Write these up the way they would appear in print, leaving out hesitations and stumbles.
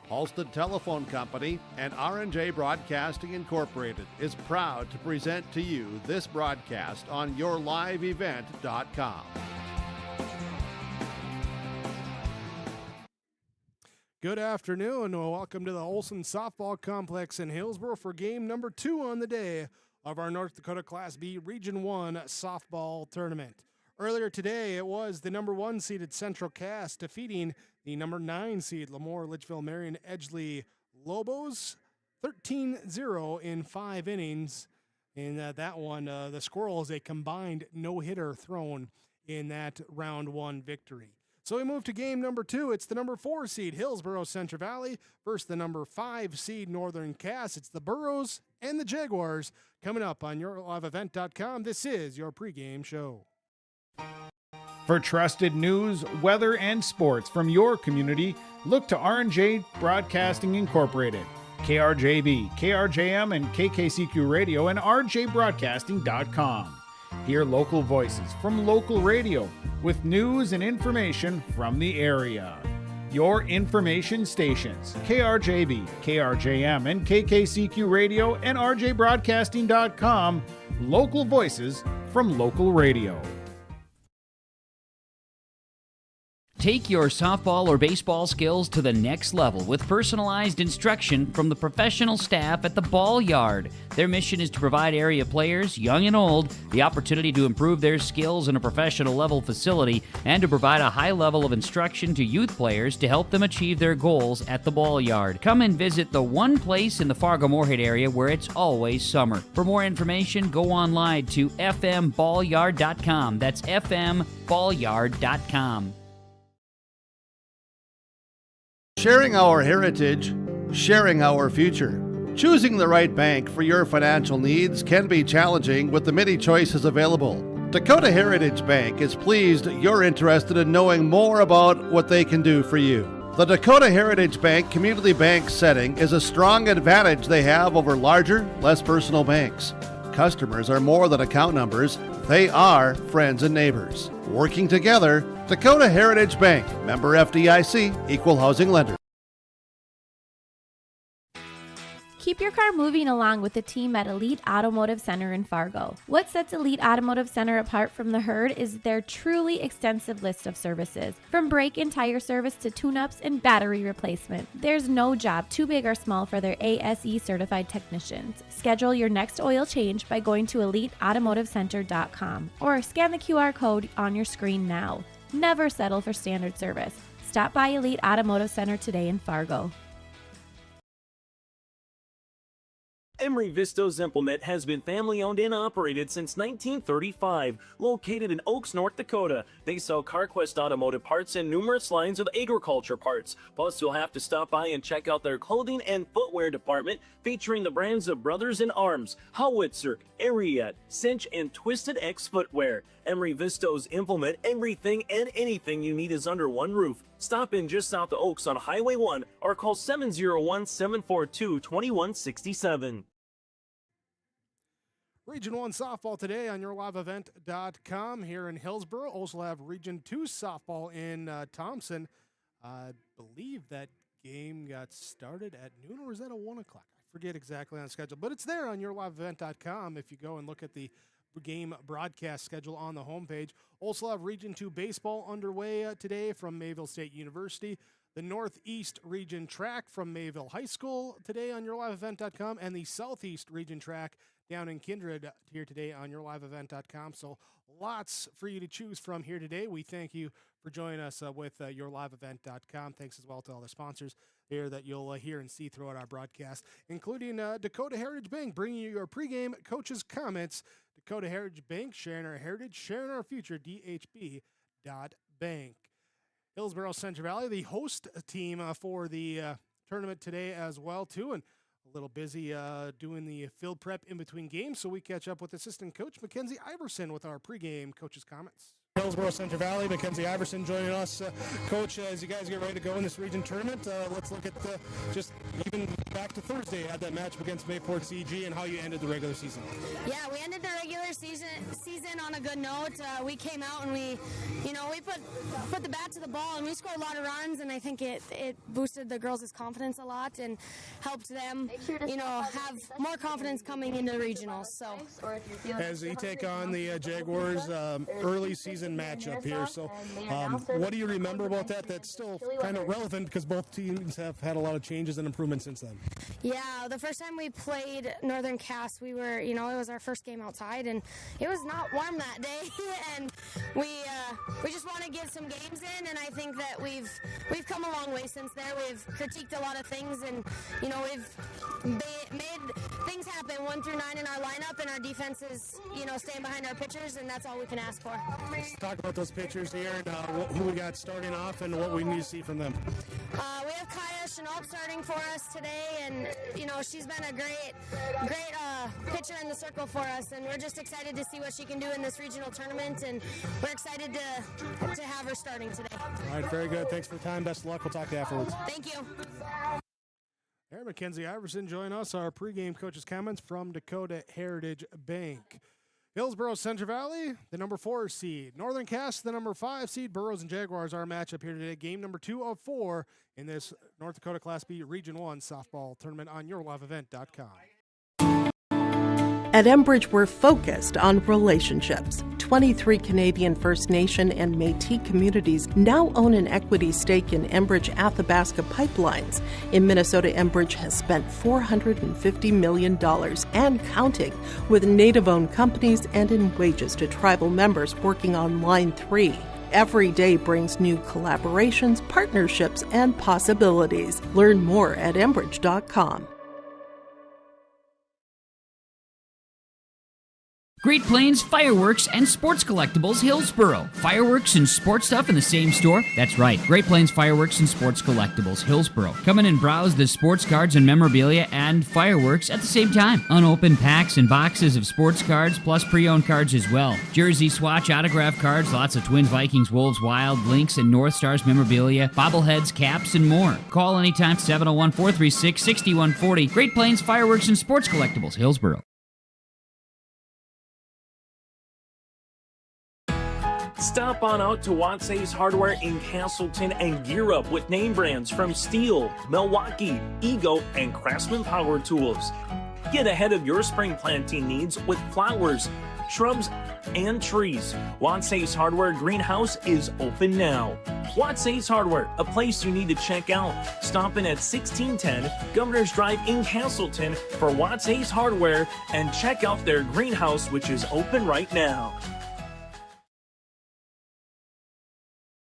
Halstead Telephone Company and R&J Broadcasting Incorporated is proud to present to you this broadcast on yourliveevent.com. Good afternoon. Welcome to the Olson Softball Complex in Hillsboro for game number 2 on the day of our North Dakota Class B Region 1 softball tournament. Earlier today, it was the number 1 seeded Central Cass defeating the number 9 seed Lemoore Litchfield Marion Edgeley Lobos 13-0 in 5 innings. In that one, the Squirrels a combined no-hitter thrown in that round 1 victory. So we move to game number 2. It's the number 4 seed Hillsboro Central Valley versus the number 5 seed Northern Cass. It's the Burros and the Jaguars coming up on yourliveevent.com. This is your pregame show. For trusted news, weather, and sports from your community, look to R&J Broadcasting Incorporated, KRJB, KRJM, and KKCQ Radio, and rjbroadcasting.com. Hear local voices from local radio with news and information from the area. Your information stations, KRJB, KRJM, and KKCQ Radio, and rjbroadcasting.com. Local voices from local radio. Take your softball or baseball skills to the next level with personalized instruction from the professional staff at the Ball Yard. Their mission is to provide area players, young and old, the opportunity to improve their skills in a professional level facility and to provide a high level of instruction to youth players to help them achieve their goals at the Ball Yard. Come and visit the one place in the Fargo-Moorhead area where it's always summer. For more information, go online to fmballyard.com. That's fmballyard.com. Sharing our heritage, sharing our future. Choosing the right bank for your financial needs can be challenging with the many choices available. Dakota Heritage Bank is pleased you're interested in knowing more about what they can do for you. The Dakota Heritage Bank community bank setting is a strong advantage they have over larger, less personal banks. Customers are more than account numbers, they are friends and neighbors. Working together, Dakota Heritage Bank, member FDIC, equal housing lender. Keep your car moving along with the team at Elite Automotive Center in Fargo. What sets Elite Automotive Center apart from the herd is their truly extensive list of services. From brake and tire service to tune-ups and battery replacement, there's no job too big or small for their ASE certified technicians. Schedule your next oil change by going to EliteAutomotiveCenter.com or scan the QR code on your screen now. Never settle for standard service. Stop by Elite Automotive Center today in Fargo. Emery Vistos Implement has been family-owned and operated since 1935. Located in Oaks, North Dakota, they sell CarQuest automotive parts and numerous lines of agriculture parts. Plus, you'll have to stop by and check out their clothing and footwear department, featuring the brands of Brothers in Arms, Howitzer, Ariat, Cinch, and Twisted X Footwear. Emery Vistos Implement, everything and anything you need is under one roof. Stop in just south of Oaks on Highway 1 or call 701-742-2167. Region 1 softball today on yourliveevent.com here in Hillsboro. Also have Region 2 softball in Thompson. I believe that game got started at noon, or was that at 1 o'clock? I forget exactly on the schedule, but it's there on yourliveevent.com if you go and look at the game broadcast schedule on the homepage. Also have Region 2 baseball underway today from Mayville State University. The Northeast Region track from Mayville High School today on yourliveevent.com, and the Southeast Region track down in Kindred here today on yourliveevent.com. So lots for you to choose from here today. We thank you for joining us with yourliveevent.com. Thanks as well to all the sponsors here that you'll hear and see throughout our broadcast, including Dakota Heritage Bank, bringing you your pregame coaches' comments. Dakota Heritage Bank, sharing our heritage, sharing our future, dhb.bank. Hillsboro Central Valley, the host team for the tournament today as well, too, and a little busy doing the field prep in between games, so we catch up with assistant coach Mackenzie Iverson with our pregame coaches' comments. Hillsboro Central Valley. Mackenzie Iverson joining us. Coach, as you guys get ready to go in this region tournament, let's look at just even back to Thursday. Had that matchup against Mayport CG and how you ended the regular season. Yeah, we ended the regular season on a good note. We came out and we put the bat to the ball and we scored a lot of runs, and I think it boosted the girls' confidence a lot and helped them, have more confidence coming into the regionals. So as you take on the Jaguars early season matchup here, so what do you remember about that? That's still kind of relevant because both teams have had a lot of changes and improvements since then. Yeah, the first time we played Northern Cass, we were, it was our first game outside, and it was not warm that day, and we just want to get some games in, and I think that we've come a long way since there. We've critiqued a lot of things, and we've made things happen 1 through 9 in our lineup, and our defense is staying behind our pitchers, and that's all we can ask for. Let's talk about those pitchers here and who we got starting off and what we need to see from them. We have Kaya Chenault starting for us today, and she's been a great pitcher in the circle for us, and we're just excited to see what she can do in this regional tournament, and we're excited to have her starting today. All right, very good. Thanks for the time. Best of luck. We'll talk to you afterwards. Thank you. There, Mackenzie Iverson join us. Our pregame coaches' comments from Dakota Heritage Bank. Hillsboro Central Valley, the number 4 seed. Northern Cass, the number 5 seed. Burros and Jaguars, our matchup here today. Game number 2 of 4 in this North Dakota Class B Region 1 softball tournament on yourliveevent.com. At Enbridge, we're focused on relationships. 23 Canadian First Nation and Métis communities now own an equity stake in Enbridge Athabasca Pipelines. In Minnesota, Enbridge has spent $450 million and counting, with Native-owned companies and in wages to tribal members working on Line 3. Every day brings new collaborations, partnerships, and possibilities. Learn more at Enbridge.com. Great Plains Fireworks and Sports Collectibles, Hillsboro. Fireworks and sports stuff in the same store? That's right. Great Plains Fireworks and Sports Collectibles, Hillsboro. Come in and browse the sports cards and memorabilia and fireworks at the same time. Unopened packs and boxes of sports cards, plus pre-owned cards as well. Jersey, swatch, autograph cards, lots of Twins, Vikings, Wolves, Wild, Lynx, and North Stars memorabilia, bobbleheads, caps, and more. Call anytime, 701-436-6140. Great Plains Fireworks and Sports Collectibles, Hillsboro. Stop on out to Watts Ace Hardware in Castleton and gear up with name brands from Steel, Milwaukee, Ego, and Craftsman Power Tools. Get ahead of your spring planting needs with flowers, shrubs, and trees. Watts Ace Hardware Greenhouse is open now. Watts Ace Hardware, a place you need to check out. Stop in at 1610 Governor's Drive in Castleton for Watts Ace Hardware and check out their greenhouse, which is open right now.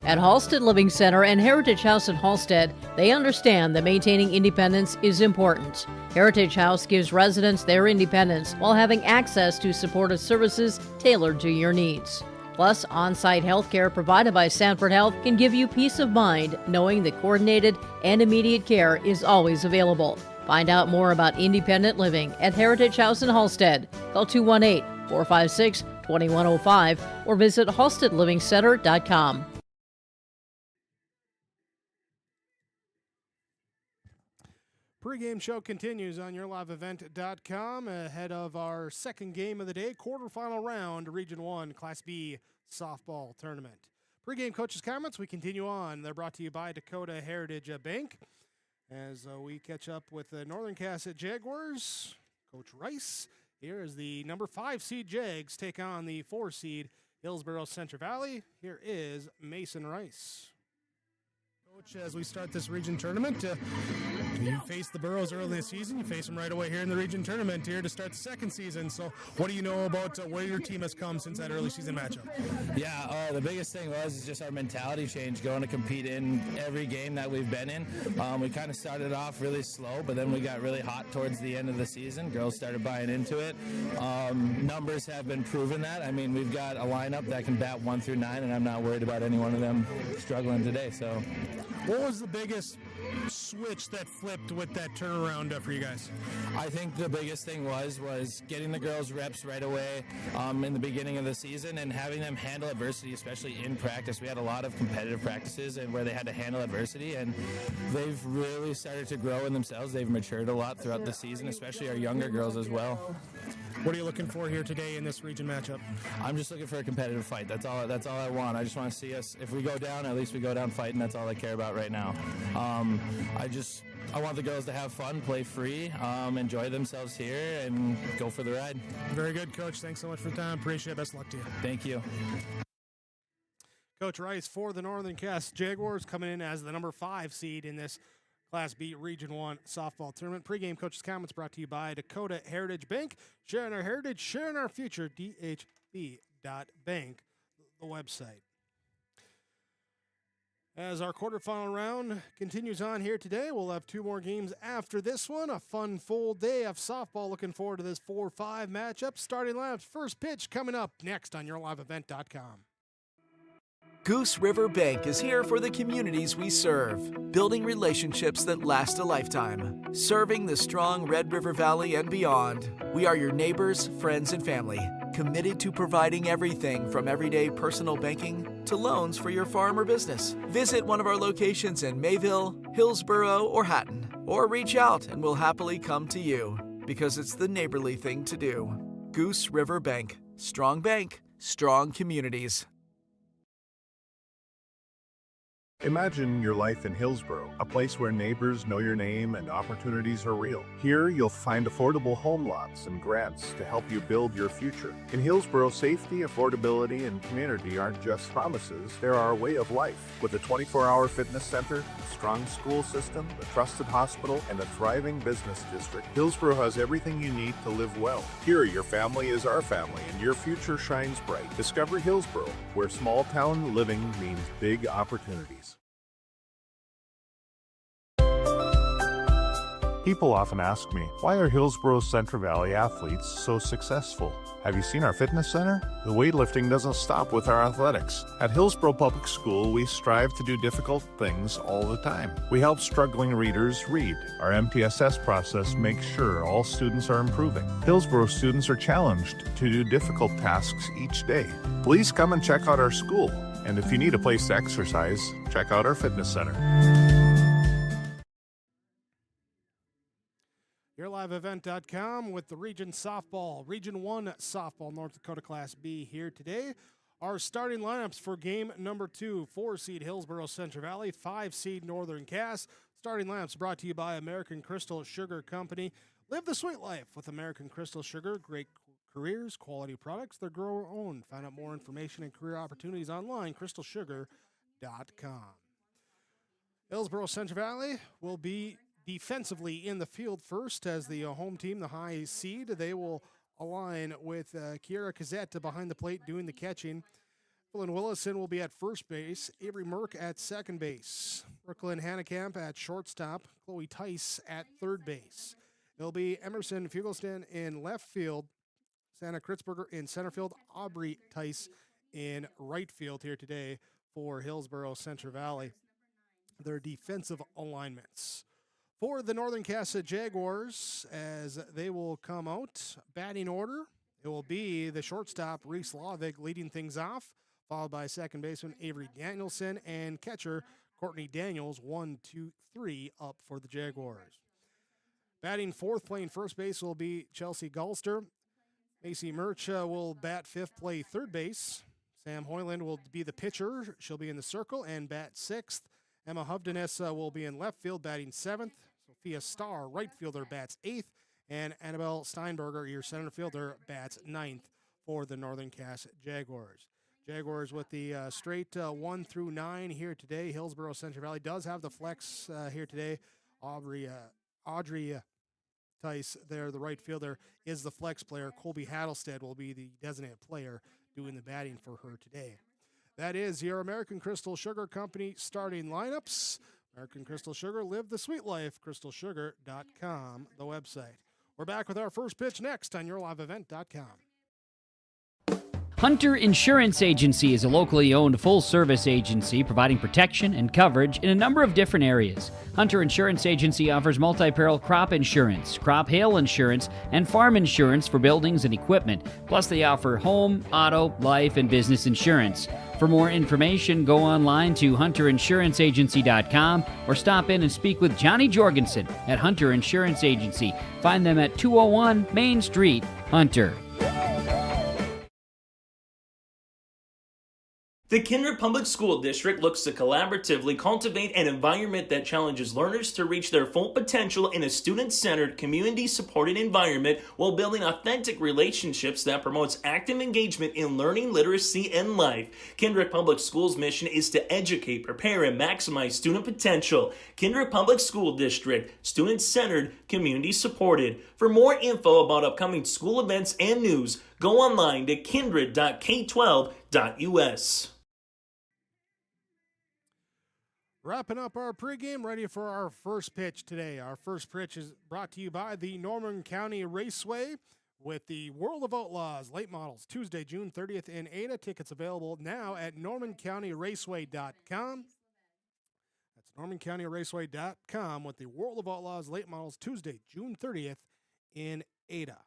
At Halstead Living Center and Heritage House in Halstead, they understand that maintaining independence is important. Heritage House gives residents their independence while having access to supportive services tailored to your needs. Plus, on-site health care provided by Sanford Health can give you peace of mind knowing that coordinated and immediate care is always available. Find out more about independent living at Heritage House in Halstead. Call 218-456-2105 or visit halsteadlivingcenter.com. Pre-game show continues on yourliveevent.com ahead of our second game of the day, quarterfinal round, Region 1 Class B softball tournament. Pre-game coaches' comments, we continue on. They're brought to you by Dakota Heritage Bank. As we catch up with the Northern Cass Jaguars, Coach Rice here as the number 5 seed Jags take on the 4 seed Hillsboro Central Valley. Here is Mason Rice. Coach, as we start this region tournament, you faced the Burros early this season. You face them right away here in the region tournament here to start the second season. So what do you know about where your team has come since that early season matchup? Yeah, the biggest thing was just our mentality change, going to compete in every game that we've been in. We kind of started off really slow, but then we got really hot towards the end of the season. Girls started buying into it. Numbers have been proven that. I mean, we've got a lineup that can bat 1 through 9, and I'm not worried about any one of them struggling today. So, what was the biggest switch that flipped with that turnaround for you guys? I think the biggest thing was getting the girls reps right away in the beginning of the season and having them handle adversity, especially in practice. We had a lot of competitive practices and where they had to handle adversity, and they've really started to grow in themselves. They've matured a lot throughout the season, especially our younger girls as well. What are you looking for here today in this region matchup? I'm just looking for a competitive fight. That's all I want. I just want to see us, if we go down, at least we go down fighting. That's all I care about right now. I want the girls to have fun, play free, enjoy themselves here, and go for the ride. Very good, Coach. Thanks so much for the time. Appreciate it. Best of luck to you. Thank you. Coach Rice for the Northern Cass Jaguars coming in as the number 5 seed in this Class B Region 1 softball tournament. Pre-game coaches' comments brought to you by Dakota Heritage Bank. Sharing our heritage, sharing our future, dhb.bank, the website. As our quarterfinal round continues on here today, we'll have 2 more games after this one. A fun full day of softball. Looking forward to this 4-5 matchup. Starting lineups, first pitch coming up next on YourLiveEvent.com. Goose River Bank is here for the communities we serve, building relationships that last a lifetime. Serving the strong Red River Valley and beyond, we are your neighbors, friends, and family, committed to providing everything from everyday personal banking to loans for your farm or business. Visit one of our locations in Mayville, Hillsboro, or Hatton, or reach out and we'll happily come to you, because it's the neighborly thing to do. Goose River Bank. Strong bank, strong communities. Imagine your life in Hillsboro, a place where neighbors know your name and opportunities are real. Here, you'll find affordable home lots and grants to help you build your future. In Hillsboro, safety, affordability, and community aren't just promises, they're our way of life. With a 24-hour fitness center, a strong school system, a trusted hospital, and a thriving business district, Hillsboro has everything you need to live well. Here, your family is our family, and your future shines bright. Discover Hillsboro, where small-town living means big opportunities. People often ask me, why are Hillsboro's Central Valley athletes so successful? Have you seen our fitness center? The weightlifting doesn't stop with our athletics. At Hillsboro Public School, we strive to do difficult things all the time. We help struggling readers read. Our MTSS process makes sure all students are improving. Hillsboro students are challenged to do difficult tasks each day. Please come and check out our school. And if you need a place to exercise, check out our fitness center. YourLiveEvent.com with the Region 1 softball, North Dakota Class B here today. Our starting lineups for game number 2, 4-seed Hillsboro Central Valley, 5-seed Northern Cass. Starting lineups brought to you by American Crystal Sugar Company. Live the sweet life with American Crystal Sugar. Great careers, quality products, they're grower-owned. Find out more information and career opportunities online, crystalsugar.com. Hillsboro Central Valley will be defensively in the field first as the home team, the high seed. They will align with Kiera Cazzetta behind the plate doing the catching. Evelyn Willison will be at first base. Avery Merck at second base. Brooklyn Hannekamp at shortstop. Chloe Tice at third base. It'll be Emerson Fugelston in left field. Santa Kritzberger in center field. Aubrey Tice in right field here today for Hillsboro Central Valley. Their defensive alignments. For the Northern Cass Jaguars, as they will come out, batting order, it will be the shortstop, Reese Lavick, leading things off, followed by second baseman Avery Danielson and catcher Courtney Daniels, 1, 2, 3 up for the Jaguars. Batting fourth, playing first base will be Chelsea Gulster. Macy Murch will bat fifth, play third base. Sam Hoyland will be the pitcher. She'll be in the circle and bat sixth. Emma Hovdenes will be in left field, batting seventh. Sophia Starr, right fielder, bats eighth. And Annabelle Steinberger, your center fielder, bats ninth for the Northern Cass Jaguars. Jaguars with the straight 1 through 9 here today. Hillsboro Central Valley does have the flex here today. Audrey Tice there, the right fielder, is the flex player. Colby Hattlestead will be the designated player doing the batting for her today. That is your American Crystal Sugar Company starting lineups. American Crystal Sugar, live the sweet life, crystalsugar.com, the website. We're back with our first pitch next on YourLiveEvent.com. Hunter Insurance Agency is a locally owned full-service agency providing protection and coverage in a number of different areas. Hunter Insurance Agency offers multi-peril crop insurance, crop hail insurance, and farm insurance for buildings and equipment. Plus, they offer home, auto, life, and business insurance. For more information, go online to hunterinsuranceagency.com or stop in and speak with Johnny Jorgensen at Hunter Insurance Agency. Find them at 201 Main Street, Hunter. The Kindred Public School District looks to collaboratively cultivate an environment that challenges learners to reach their full potential in a student-centered, community-supported environment while building authentic relationships that promotes active engagement in learning, literacy, and life. Kindred Public Schools' mission is to educate, prepare, and maximize student potential. Kindred Public School District, student-centered, community-supported. For more info about upcoming school events and news, go online to kindred.k12.us. Wrapping up our pregame, ready for our first pitch today. Our first pitch is brought to you by the Norman County Raceway with the World of Outlaws late models, Tuesday, June 30th in Ada. Tickets available now at normancountyraceway.com. That's normancountyraceway.com with the World of Outlaws late models, Tuesday, June 30th in Ada.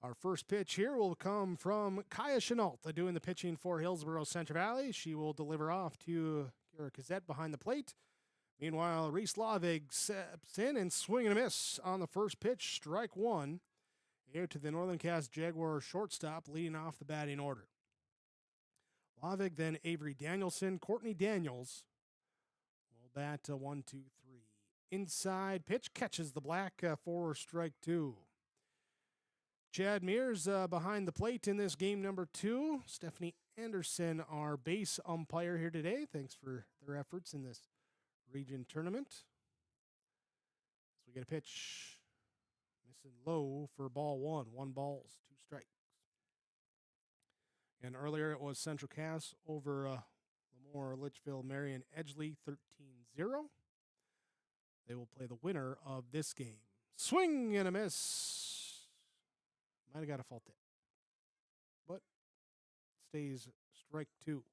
Our first pitch here will come from Kaya Chenault, doing the pitching for Hillsboro Central Valley. She will deliver off to Kira Kazette behind the plate. Meanwhile, Reese Lavig steps in and swing and a miss on the first pitch, strike one. Here to the Northern Cass Jaguar shortstop, leading off the batting order. Lavig, then Avery Danielson, Courtney Daniels will bat 1, 2, 3. Inside pitch catches the black for strike two. Chad Mears behind the plate in this game number 2. Stephanie Anderson, our base umpire here today. Thanks for their efforts in this region tournament. So we get a pitch missing low for ball one. 1 balls, 2 strikes. And earlier it was Central Cass over Lemoore, Litchfield, Marion, Edgeley 13-0. They will play the winner of this game. Swing and a miss. Might have got a fault tip, but stays strike two.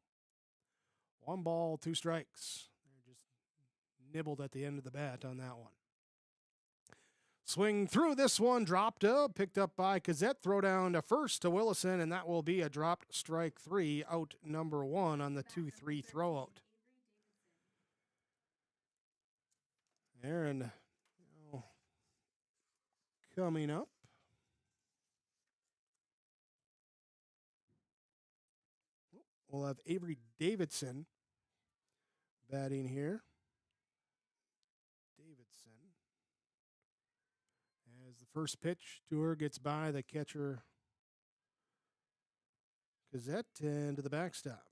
1 ball, 2 strikes. They're just nibbled at the end of the bat on that one. Swing through this one, dropped up, picked up by Kazette, throw down to first to Willison, and that will be a dropped strike 3, out number 1 on the 2-3 throw out. Aaron coming up. We'll have Avery Davidson batting here. Davidson. As the first pitch to her gets by the catcher, Gazette, and to the backstop.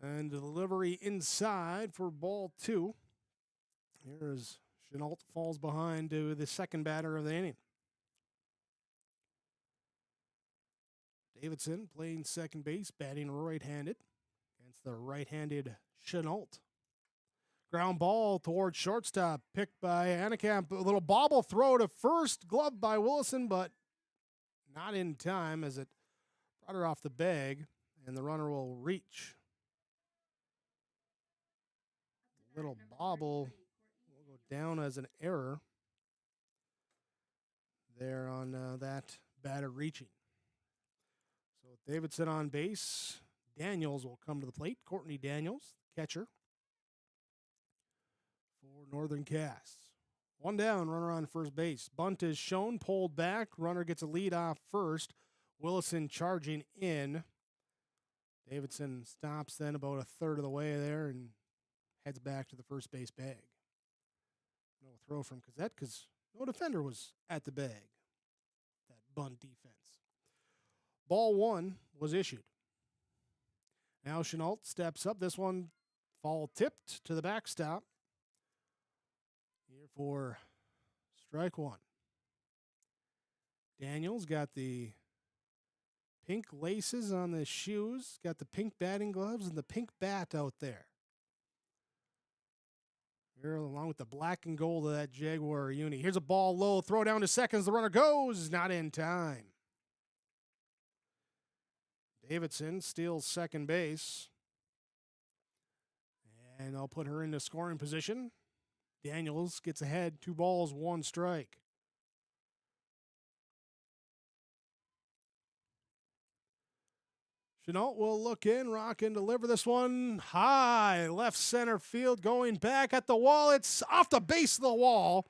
And delivery inside for ball 2. Here's Chenault falls behind to the second batter of the inning. Davidson playing second base, batting right-handed against the right-handed Chenault. Ground ball towards shortstop, picked by Annekamp. A little bobble throw to first, gloved by Willison, but not in time as it brought her off the bag, and the runner will reach. Little bobble down as an error there on that batter reaching. So Davidson on base. Daniels will come to the plate. Courtney Daniels, catcher for Northern Cass. 1 down, runner on first base. Bunt is shown, pulled back. Runner gets a lead off first. Willison charging in. Davidson stops then about a third of the way there and heads back to the first base bag. No throw from Kazette because no defender was at the bag. That bunt defense. Ball 1 was issued. Now Chenault steps up. This one fall tipped to the backstop. Here for strike 1. Daniels got the pink laces on the shoes, got the pink batting gloves, and the pink bat out there. Here, along with the black and gold of that Jaguar uni. Here's a ball low, throw down to seconds. The runner goes, not in time. Davidson steals second base. And they'll put her into scoring position. Daniels gets ahead, 2 balls, 1 strike. Chenault will look in, rock and deliver this one high. Left center field going back at the wall. It's off the base of the wall.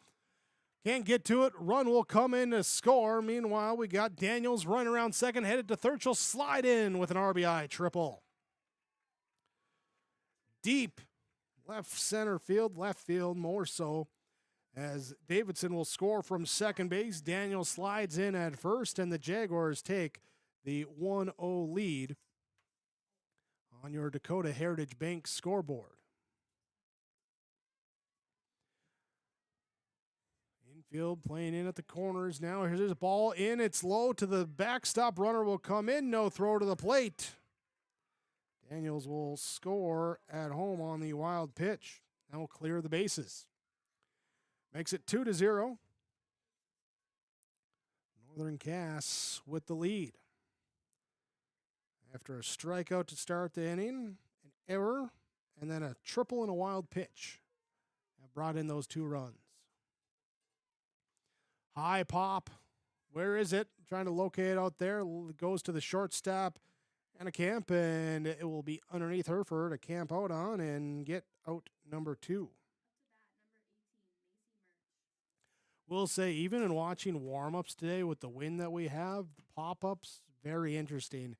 Can't get to it. Run will come in to score. Meanwhile, we got Daniels running around second, headed to third. She'll slide in with an RBI triple. Deep left center field, left field more so, as Davidson will score from second base. Daniels slides in at first, and the Jaguars take the 1-0 lead on your Dakota Heritage Bank scoreboard. Infield playing in at the corners now. Here's a ball in. It's low to the backstop. Runner will come in. No throw to the plate. Daniels will score at home on the wild pitch. That will clear the bases. Makes it 2-0. Northern Cass with the lead. After a strikeout to start the inning, an error, and then a triple and a wild pitch. That brought in those 2 runs. High pop. Where is it? Trying to locate it out there. Goes to the shortstop, Anna Camp, and it will be underneath her for her to camp out on and get out number 2. We'll say, even in watching warm-ups today with the wind that we have, the pop-ups, very interesting.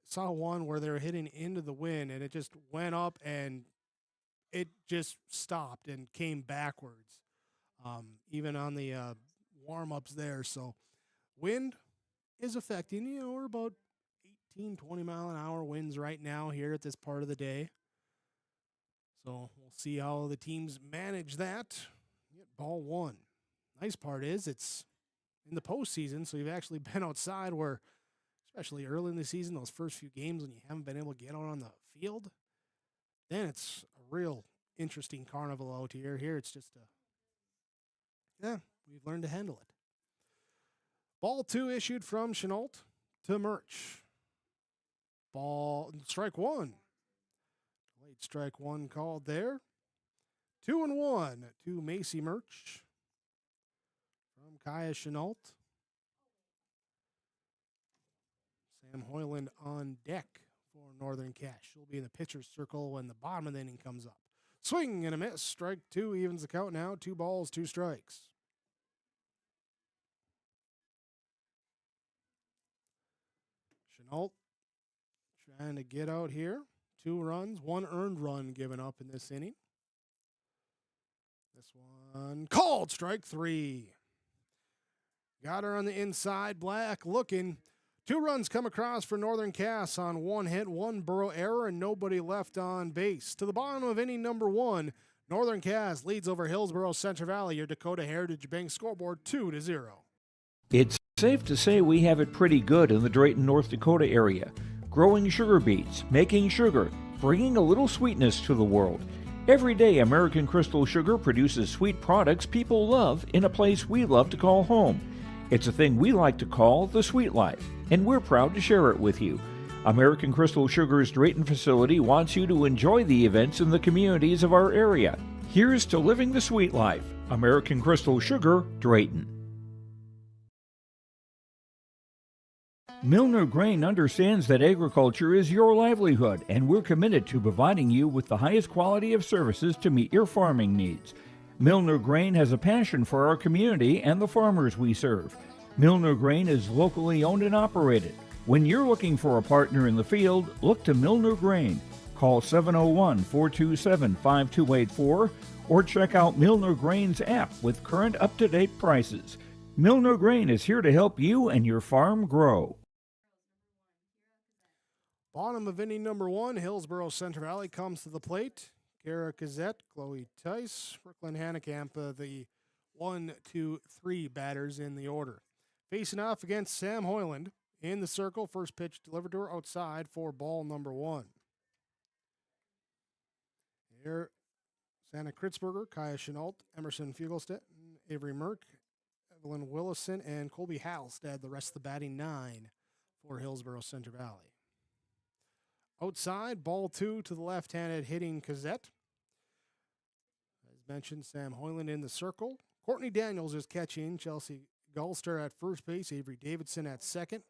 Saw one where they were hitting into the wind, and it just went up, and it just stopped and came backwards, even on the warm-ups there. So wind is affecting, we're about 18, 20-mile-an-hour winds right now here at this part of the day. So we'll see how the teams manage that. Get ball 1. Nice part is it's in the postseason, so you've actually been outside where, especially early in the season, those first few games when you haven't been able to get out on the field, then it's a real interesting carnival out here. Here it's just we've learned to handle it. Ball 2 issued from Chenault to Murch. Strike 1. Late strike 1 called there. 2-1 to Macy Murch from Kaya Chenault. Sam Hoyland on deck for Northern Cash. She'll be in the pitcher's circle when the bottom of the inning comes up. Swing and a miss. Strike 2 evens the count now. 2 balls, 2 strikes. Chenault trying to get out here. 2 runs, 1 earned run given up in this inning. This one called strike 3. Got her on the inside. Black looking. 2 runs come across for Northern Cass on 1 hit, 1 Burrow error, and nobody left on base. To the bottom of inning number 1, Northern Cass leads over Hillsboro Central Valley, your Dakota Heritage Bank scoreboard 2-0. It's safe to say we have it pretty good in the Drayton, North Dakota area. Growing sugar beets, making sugar, bringing a little sweetness to the world. Every day, American Crystal Sugar produces sweet products people love in a place we love to call home. It's a thing we like to call the sweet life, and we're proud to share it with you. American Crystal Sugar's Drayton facility wants you to enjoy the events in the communities of our area. Here's to living the sweet life. American Crystal Sugar, Drayton. Milner Grain understands that agriculture is your livelihood, and we're committed to providing you with the highest quality of services to meet your farming needs. Milner Grain has a passion for our community and the farmers we serve. Milner Grain is locally owned and operated. When you're looking for a partner in the field, look to Milner Grain. Call 701-427-5284 or check out Milner Grain's app with current up-to-date prices. Milner Grain is here to help you and your farm grow. Bottom of inning number 1, Hillsboro Central Valley comes to the plate. Kara Kazette, Chloe Tice, Brooklyn Hannekamp, the 1, 2, 3 batters in the order. Facing off against Sam Hoyland in the circle. First pitch delivered to her outside for ball number 1. Here, Santa Kritzberger, Kaya Chenault, Emerson Fugelstedt, Avery Merck, Evelyn Willison, and Colby Halstead, the rest of the batting 9 for Hillsboro Central Valley. Outside, ball 2 to the left-handed hitting Cazette. As mentioned, Sam Hoyland in the circle. Courtney Daniels is catching. Chelsea Gulster at first base. Avery Davidson at second.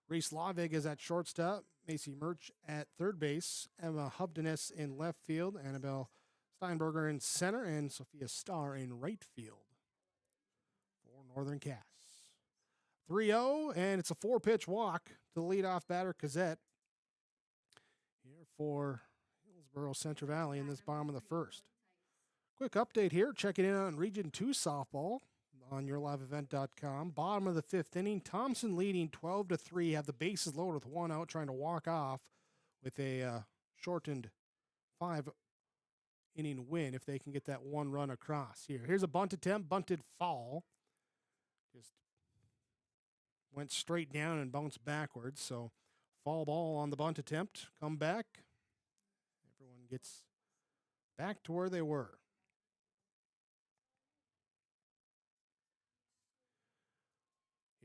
Reese Lavig is at shortstop. Macy Murch at third base. Emma Hubdenes in left field. Annabelle Steinberger in center. And Sophia Starr in right field for Northern Cass. 3-0, and it's a 4-pitch walk to the leadoff batter, Cazette. Here for Hillsboro Central Valley in this bottom of the first. Quick update here, checking in on Region 2 softball on yourliveevent.com. Bottom of the 5th inning, Thompson leading 12-3, have the bases loaded with 1 out, trying to walk off with a shortened 5-inning win if they can get that 1 run across here. Here's a bunt attempt, bunted foul. Just went straight down and bounced backwards, so foul ball on the bunt attempt. Come back. Everyone gets back to where they were.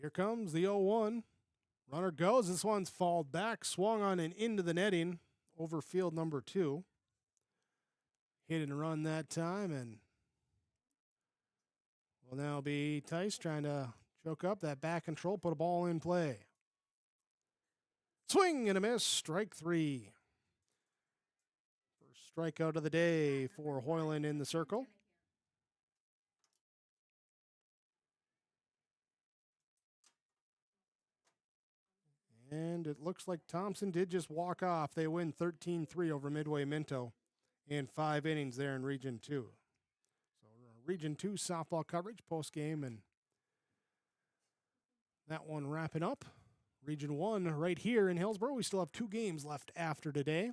Here comes the 0-1. Runner goes. This one's fouled back, swung on and into the netting over field number 2. Hit and run that time, and will now be Tice trying to choke up that back control, put a ball in play. Swing and a miss, strike 3. First strikeout of the day for Hoyland in the circle. And it looks like Thompson did just walk off. They win 13-3 over Midway Minto in 5 innings there in Region 2. So Region 2 softball coverage post-game, and that one wrapping up. Region 1 right here in Hillsboro. We still have 2 games left after today.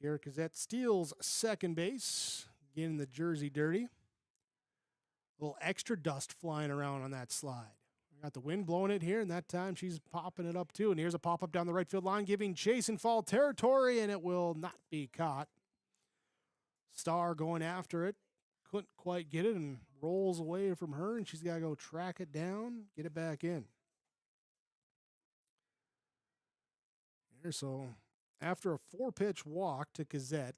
Garrett Cazette steals second base, getting the jersey dirty. A little extra dust flying around on that slide. We got the wind blowing it here, and that time she's popping it up too. And here's a pop-up down the right field line, giving chase in foul territory, and it will not be caught. Starr going after it. Couldn't quite get it and rolls away from her, and she's got to go track it down, get it back in. Here, so after a 4-pitch walk to Cazette,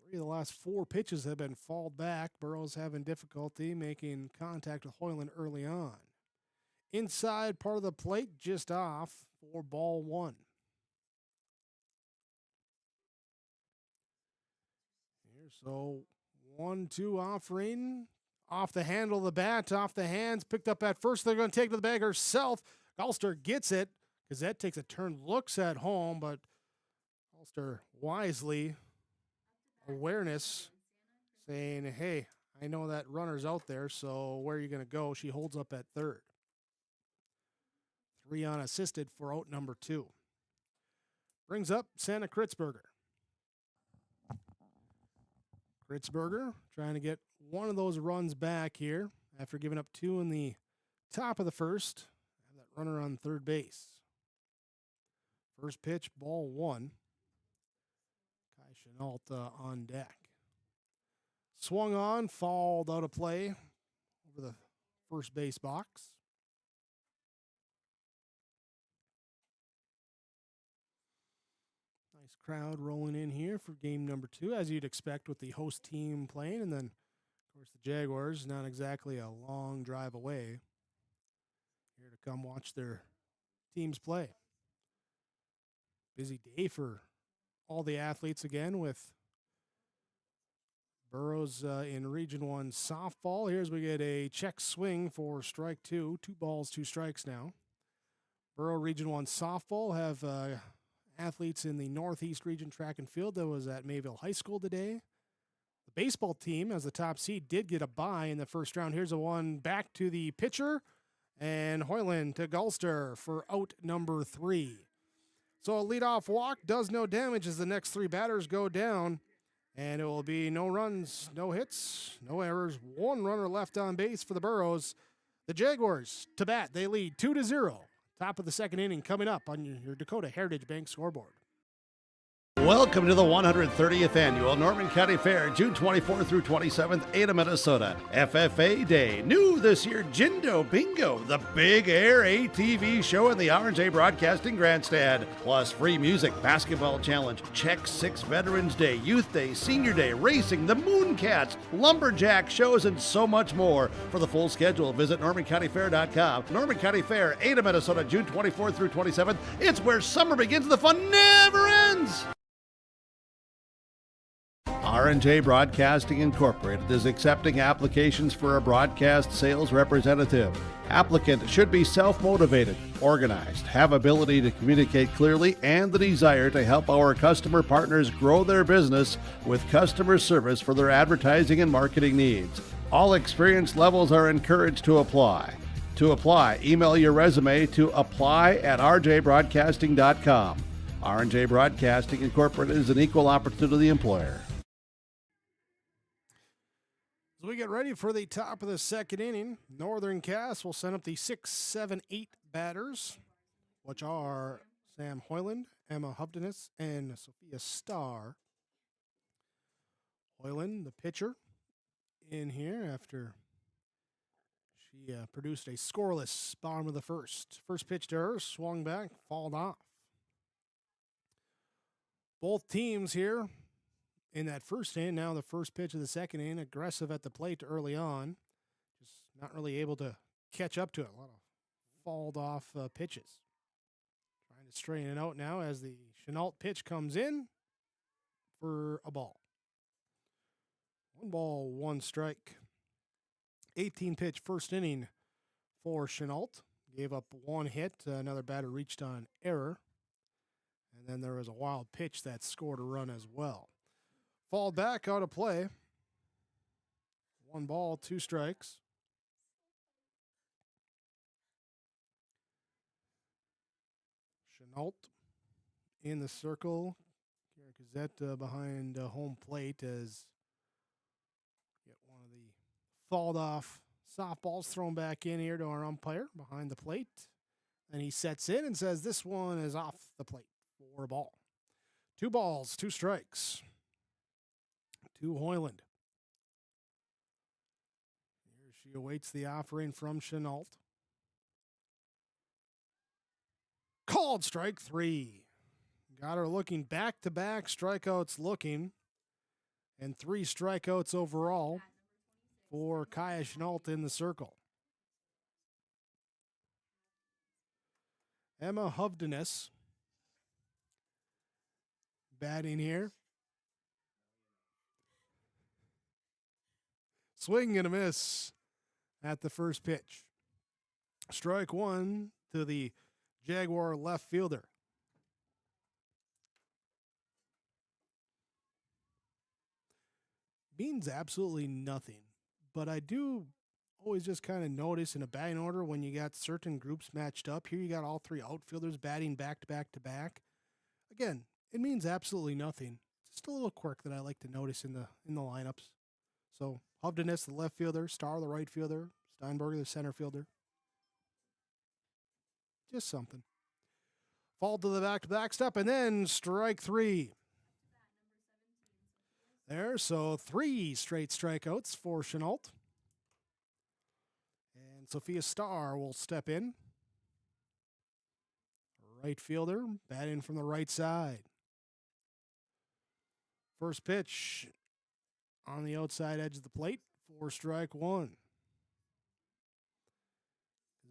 3 of the last 4 pitches have been fouled back. Burrows having difficulty making contact with Hoyland early on. Inside part of the plate, just off for ball 1. Here, so 1-2 offering. Off the handle of the bat, off the hands, picked up at first. They're going to take it to the bag herself. Gulster gets it. Cazette takes a turn, looks at home, but Gulster wisely, awareness, saying, hey, I know that runner's out there, so where are you going to go? She holds up at third. 3 unassisted for out number 2. Brings up Santa Kritzberger. Kritzberger trying to get one of those runs back here after giving up 2 in the top of the first. Have that runner on third base. First pitch, ball 1. Kai Chenault on deck. Swung on, fouled out of play over the first base box. Nice crowd rolling in here for game number 2, as you'd expect with the host team playing. And then, of course, the Jaguars, not exactly a long drive away, here to come watch their teams play. Busy day for all the athletes again, with Burrows in Region 1 softball. Here's we get a check swing for strike 2. 2 balls, 2 strikes now. Burrow Region 1 softball have athletes in the Northeast Region track and field that was at Mayville High School today. The baseball team, as the top seed, did get a bye in the first round. Here's a one back to the pitcher, and Hoyland to Gulster for out number 3. So a leadoff walk does no damage as the next 3 batters go down, and it will be no runs, no hits, no errors. 1 runner left on base for the Burrows. The Jaguars to bat. They lead 2-0. Top of the second inning coming up on your Dakota Heritage Bank scoreboard. Welcome to the 130th Annual Norman County Fair, June 24th through 27th, Ada, Minnesota. FFA Day. New this year, Jindo Bingo, the Big Air ATV show in the R&J Broadcasting Grandstand. Plus free music, basketball challenge, Check 6 Veterans Day, Youth Day, Senior Day, racing, the Mooncats, lumberjack shows, and so much more. For the full schedule, visit NormanCountyFair.com. Norman County Fair, Ada, Minnesota, June 24th through 27th. It's where summer begins and the fun never ends. R&J Broadcasting Incorporated is accepting applications for a broadcast sales representative. Applicant should be self-motivated, organized, have ability to communicate clearly, and the desire to help our customer partners grow their business with customer service for their advertising and marketing needs. All experience levels are encouraged to apply. To apply, email your resume to apply@rjbroadcasting.com. R&J Broadcasting Incorporated is an equal opportunity employer. As we get ready for the top of the second inning, Northern Cass will send up the 6, 7, 8 batters, which are Sam Hoyland, Emma Hubdenis, and Sophia Starr. Hoyland, the pitcher, in here after she produced a scoreless bottom of the first. First pitch to her, swung back, fouled off. Both teams here in that first inning, now the first pitch of the second inning, aggressive at the plate early on. Just not really able to catch up to it. A lot of fouled off pitches. Trying to straighten it out now as the Chenault pitch comes in for a ball. 1 ball, 1 strike. 18 pitch first inning for Chenault. Gave up 1 hit. Another batter reached on error. And then there was a wild pitch that scored a run as well. Fall back out of play. 1 ball, 2 strikes. Chenault in the circle. Kara Gazette behind home plate as get one of the fouled off softballs thrown back in here to our umpire behind the plate. And he sets in and says this one is off the plate for a ball. 2 balls, 2 strikes. To Hoyland. Here she awaits the offering from Chenault. Called strike 3. Got her looking back-to-back strikeouts looking. And 3 strikeouts overall for Kaya Chenault in the circle. Emma Hubdenis batting here. Swing and a miss at the first pitch. Strike 1 to the Jaguar left fielder. Means absolutely nothing, but I do always just kind of notice in a batting order when you got certain groups matched up. Here you got all 3 outfielders batting back to back to back. Again, it means absolutely nothing. Just a little quirk that I like to notice in the lineups. So Hubdenis, the left fielder, Starr, the right fielder, Steinberger, the center fielder. Just something. Fall to the back-to-back step, and then strike 3. There, so 3 straight strikeouts for Chenault. And Sophia Starr will step in. Right fielder, batting from the right side. First pitch on the outside edge of the plate for strike 1.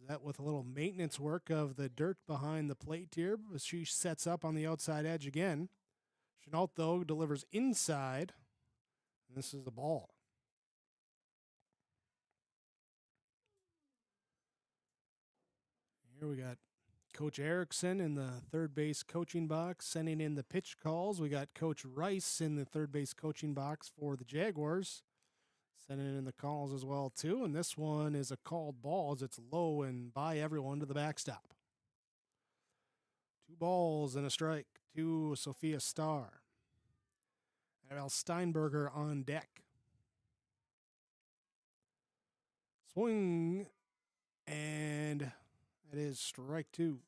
That with a little maintenance work of the dirt behind the plate here, as she sets up on the outside edge again. Chenault, though, delivers inside. And this is the ball. Here we got Coach Erickson in the third base coaching box, sending in the pitch calls. We got Coach Rice in the third base coaching box for the Jaguars, sending in the calls as well, too. And this one is a called ball as it's low and by everyone to the backstop. 2 balls and a strike to Sophia Starr. Al Steinberger on deck. Swing, and it is strike 2.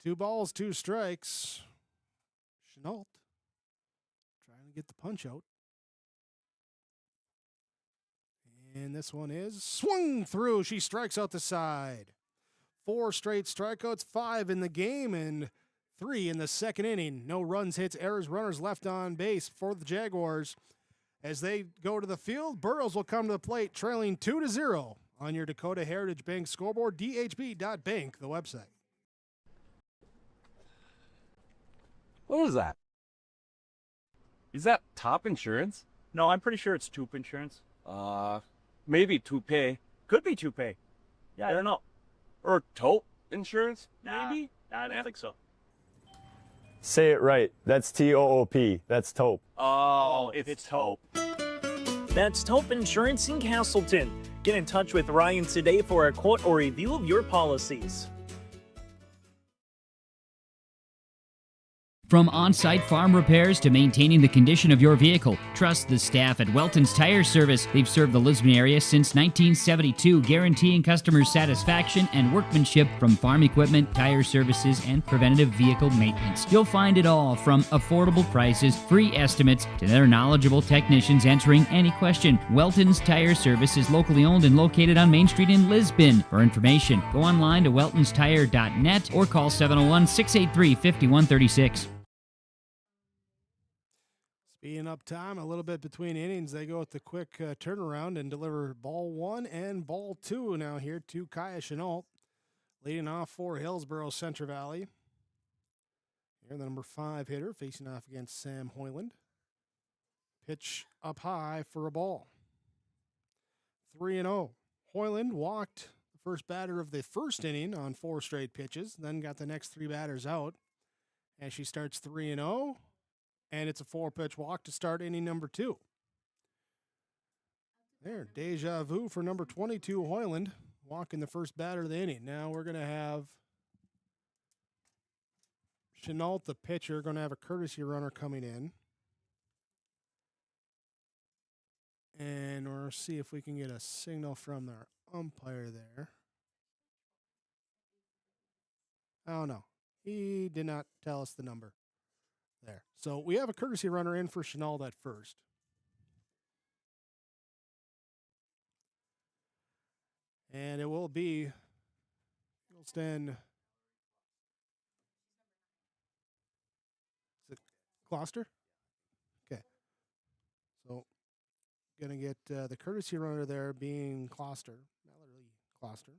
2 balls, 2 strikes. Chenault trying to get the punch out. And this one is swung through. She strikes out the side. 4 straight strikeouts, 5 in the game, and 3 in the second inning. No runs, hits, errors, runners left on base for the Jaguars. As they go to the field, Burrows will come to the plate, trailing 2-0 on your Dakota Heritage Bank scoreboard, dhb.bank, the website. What was that? Is that top insurance? No, I'm pretty sure it's Toop Insurance. Maybe toupee. Could be Toupee. Yeah, I don't know. Or taupe insurance, Nah, maybe? I don't think so. Say it right. That's T-O-O-P. That's taupe. Oh, it's Taupe. That's Taupe Insurance in Castleton. Get in touch with Ryan today for a quote or review of your policies. From on-site farm repairs to maintaining the condition of your vehicle, trust the staff at Welton's Tire Service. They've served the Lisbon area since 1972, guaranteeing customer satisfaction and workmanship from farm equipment, tire services, and preventative vehicle maintenance. You'll find it all from affordable prices, free estimates, to their knowledgeable technicians answering any question. Welton's Tire Service is locally owned and located on Main Street in Lisbon. For information, go online to weltonstire.net or call 701-683-5136. Speeding up time a little bit between innings, they go with the quick turnaround and deliver ball 1 and ball 2 now here to Kaya Chenault, leading off for Hillsboro Central Valley. Here, the number 5 hitter facing off against Sam Hoyland. Pitch up high for a ball. 3-0. Hoyland walked the first batter of the first inning on 4 straight pitches, then got the next 3 batters out. And she starts 3-0. And it's a 4-pitch walk to start inning number 2. There, deja vu for number 22, Hoyland, walking the first batter of the inning. Now we're going to have Chenault, the pitcher, going to have a courtesy runner coming in. And we'll see if we can get a signal from their umpire there. Oh, no. He did not tell us the number. There. So we have a courtesy runner in for Chenault at first. And it will be Gilston. Is it Gloucester? Okay. So going to get the courtesy runner there being Gloucester, Mallory Gloucester.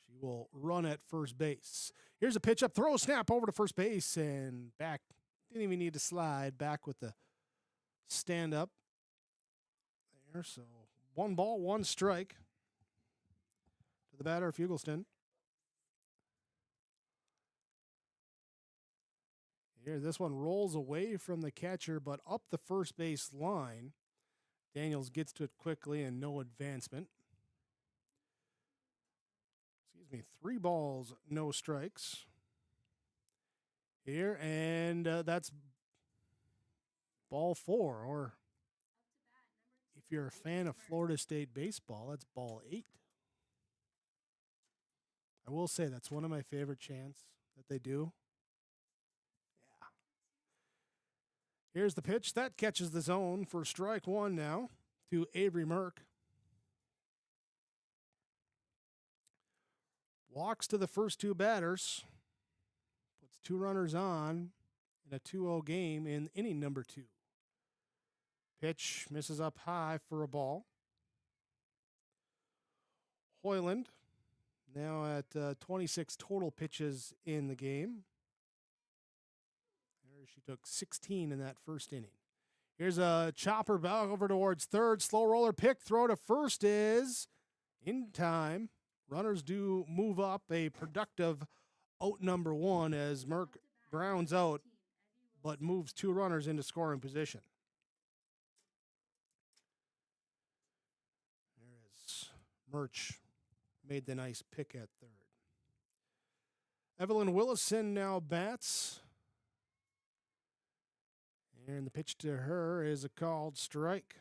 She will run at first base. Here's a pitch up, throw, snap over to first base, and back. Didn't even need to slide. Back with the stand up there. So 1 ball, 1 strike to the batter, Fugelston. Here, this one rolls away from the catcher, but up the first base line. Daniels gets to it quickly and no advancement. 3 balls, no strikes here, and that's ball 4, or if you're a fan of Florida State baseball, that's ball 8. I will say that's one of my favorite chants that they do. Yeah. Here's the pitch. That catches the zone for strike 1 now to Avery Merck. Walks to the first 2 batters, puts 2 runners on in a 2-0 game in inning number 2. Pitch misses up high for a ball. Hoyland now at 26 total pitches in the game. There she took 16 in that first inning. Here's a chopper back over towards third. Slow roller pick. Throw to first is in time. Runners do move up. A productive out number 1 as Merck grounds out, but moves 2 runners into scoring position. There is Murch made the nice pick at third. Evelyn Willison now bats. And the pitch to her is a called strike.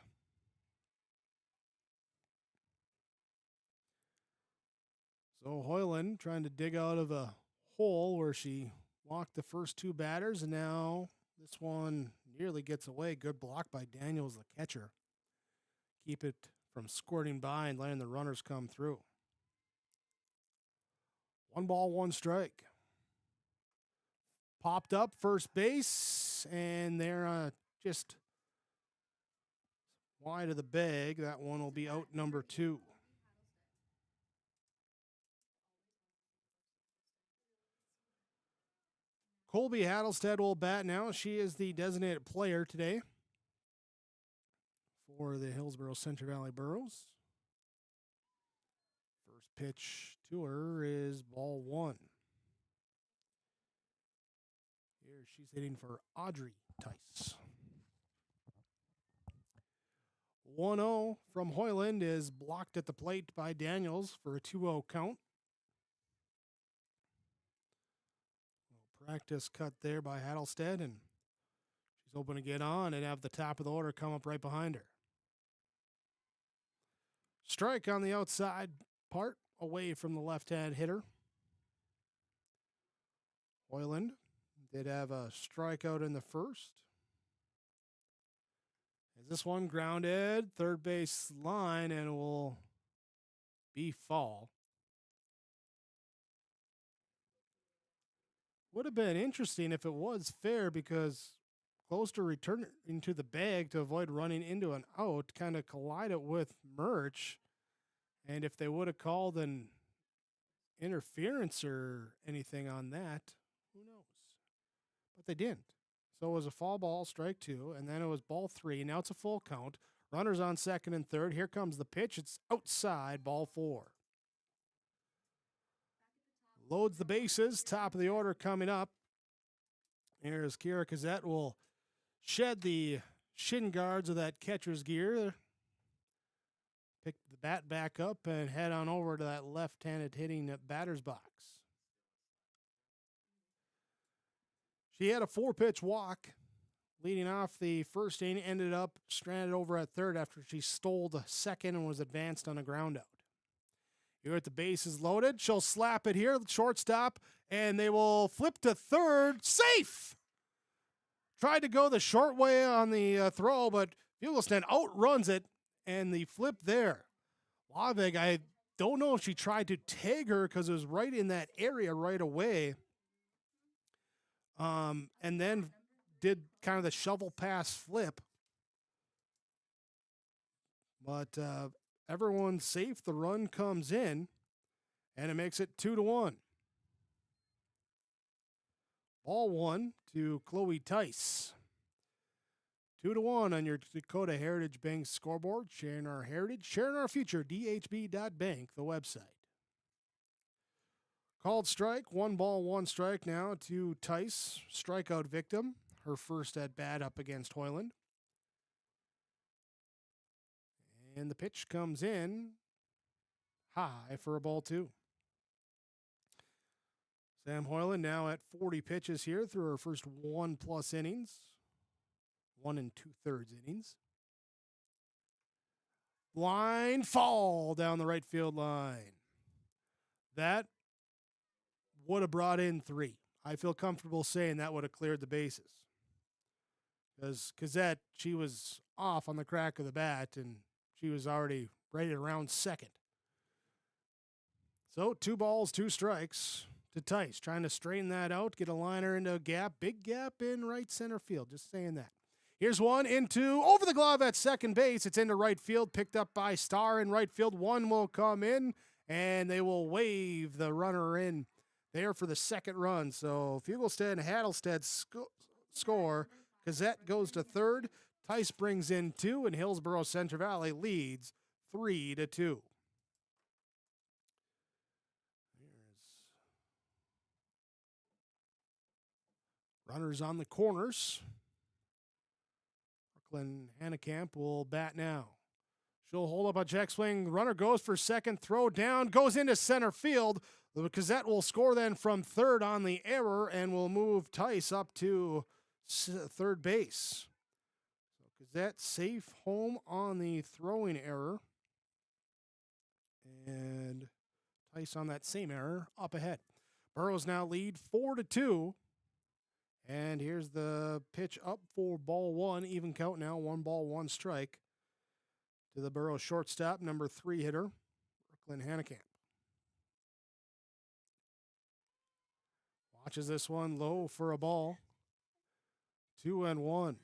So Hoyland trying to dig out of a hole where she walked the first two batters, and now this one nearly gets away. Good block by Daniels, the catcher. Keep it from squirting by and letting the runners come through. 1 ball, 1 strike. Popped up first base, and they're just wide of the bag. That one will be out number 2. Colby Hattlestead will bat now. She is the designated player today for the Hillsboro Central Valley Burros. First pitch to her is ball 1. Here she's hitting for Audrey Tice. 1-0 from Hoyland is blocked at the plate by Daniels for a 2-0 count. Practice cut there by Hattlestead, and she's hoping to get on and have the top of the order come up right behind her. Strike on the outside part, away from the left-hand hitter. Hoyland did have a strikeout in the first. As this one grounded, third base line, and it will be fall. Would have been interesting if it was fair, because close to returning to the bag to avoid running into an out, kind of collided with Murch. And if they would have called an interference or anything on that, who knows? But they didn't. So it was a foul ball, strike 2, and then it was ball 3. Now it's a full count. Runners on second and third. Here comes the pitch. It's outside, ball 4. Loads the bases, top of the order coming up. Here's Kira Cassette will shed the shin guards of that catcher's gear, pick the bat back up, and head on over to that left-handed hitting batter's box. She had a 4-pitch walk leading off the first inning, ended up stranded over at third after she stole the second and was advanced on a ground out. Here at the bases loaded. She'll slap it here, shortstop, and they will flip to third. Safe! Tried to go the short way on the throw, but Fugelston outruns it, and the flip there. Lavig, I don't know if she tried to tag her because it was right in that area right away. And then did kind of the shovel pass flip. But everyone's safe. The run comes in, and it makes it 2-1. Ball 1 to Chloe Tice. 2-1 on your Dakota Heritage Bank scoreboard. Sharing our heritage, sharing our future. DHB.bank, the website. Called strike. 1 ball, 1 strike now to Tice. Strikeout victim. Her first at bat up against Hoyland. And the pitch comes in high for a ball 2. Sam Hoyland now at 40 pitches here through her first 1+ innings. 1 2/3 innings. Line fall down the right field line. That would have brought in 3. I feel comfortable saying that would have cleared the bases. Because Cassette, she was off on the crack of the bat, and she was already ready to round second. So 2 balls, 2 strikes to Tice. Trying to straighten that out, get a liner into a gap. Big gap in right center field. Just saying that. Here's one into over the glove at second base. It's into right field, picked up by Starr in right field. One will come in, and they will wave the runner in there for the second run. So Fugelstead and Hattlestead score. Cassette goes to third. Tice brings in 2, and Hillsboro Central Valley leads 3-2. Runners on the corners. Brooklyn Hannekamp will bat now. She'll hold up a check swing. Runner goes for second, throw down, goes into center field. The Cassette will score then from third on the error and will move Tice up to third base. So Cassette safe home on the throwing error. And Tice on that same error up ahead. Burrows now lead 4-2. And here's the pitch up for ball one. Even count now, 1-1 strike. To the Burrows shortstop, number 3 hitter, Brooklyn Hanekamp. Watches this one low for a ball. 2-1.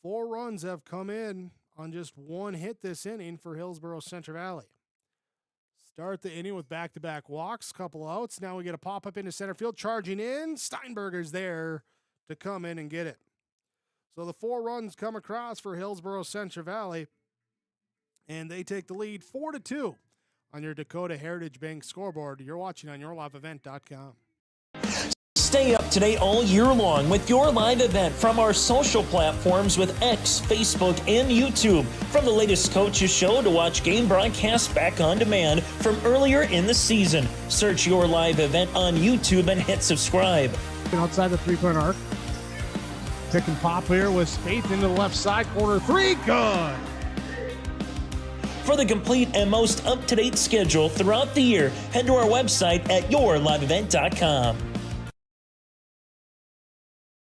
4 runs have come in on just 1 hit this inning for Hillsboro Central Valley. Start the inning with back-to-back walks, couple outs. Now we get a pop-up into center field, charging in. Steinberger's there to come in and get it. So the 4 runs come across for Hillsboro Central Valley, and they take the lead 4-2 on your Dakota Heritage Bank scoreboard. You're watching on yourliveevent.com. Stay up to date all year long with your live event from our social platforms with X, Facebook, and YouTube. From the latest coaches show to watch game broadcasts back on demand from earlier in the season. Search your live event on YouTube and hit subscribe. Outside the 3-point arc. Pick and pop here with Spaeth into the left side corner 3. Good. For the complete and most up-to-date schedule throughout the year, head to our website at yourliveevent.com.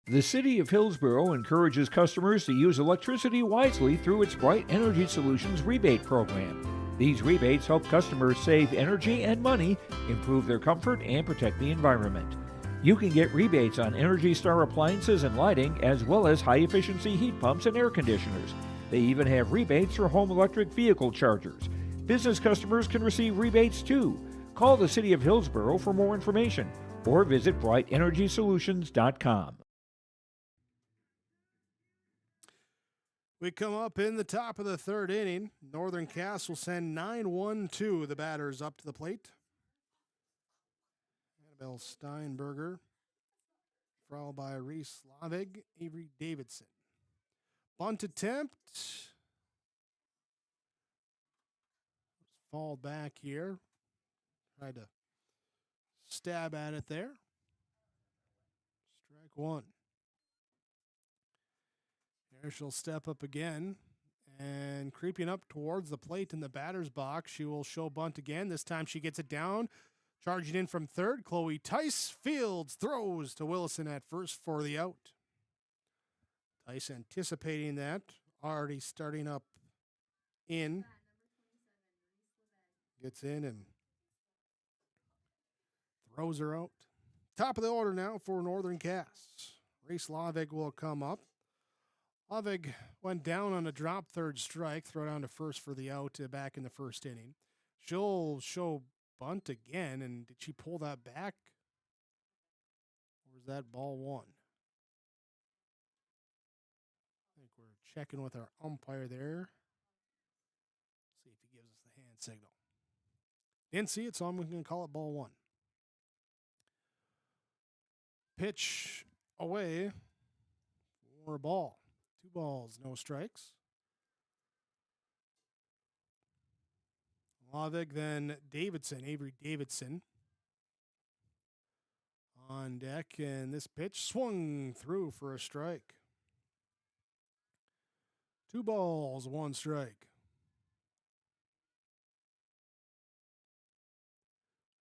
The City of Hillsboro encourages customers to use electricity wisely through its Bright Energy Solutions rebate program. These rebates help customers save energy and money, improve their comfort, and protect the environment. You can get rebates on Energy Star appliances and lighting, as well as high-efficiency heat pumps and air conditioners. They even have rebates for home electric vehicle chargers. Business customers can receive rebates too. Call the City of Hillsboro for more information or visit brightenergysolutions.com. We come up in the top of the 3rd inning. Northern Cass will send 9-1-2 the batters up to the plate. Annabelle Steinberger, followed by Reese Lavig, Avery Davidson. Bunt attempt. Fall back here. Tried to stab at it there. Strike 1. There she'll step up again. And creeping up towards the plate in the batter's box, she will show bunt again. This time she gets it down. Charging in from 3rd, Chloe Tice Fields throws to Willison at first for the out. Tice anticipating that, already starting up in. Gets in and throws her out. Top of the order now for Northern Cass. Reese Lavig will come up. Lavig went down on a drop 3rd strike, throw down to first for the out back in the 1st inning. She'll show bunt again, and did she pull that back? Or was that ball 1? I think we're checking with our umpire there. See if he gives us the hand signal. Didn't see it, so I'm going to call it ball 1. Pitch away for a ball. 2 balls, no strikes. Lavig, then Davidson, Avery Davidson on deck, and this pitch swung through for a strike. 2 balls, 1 strike.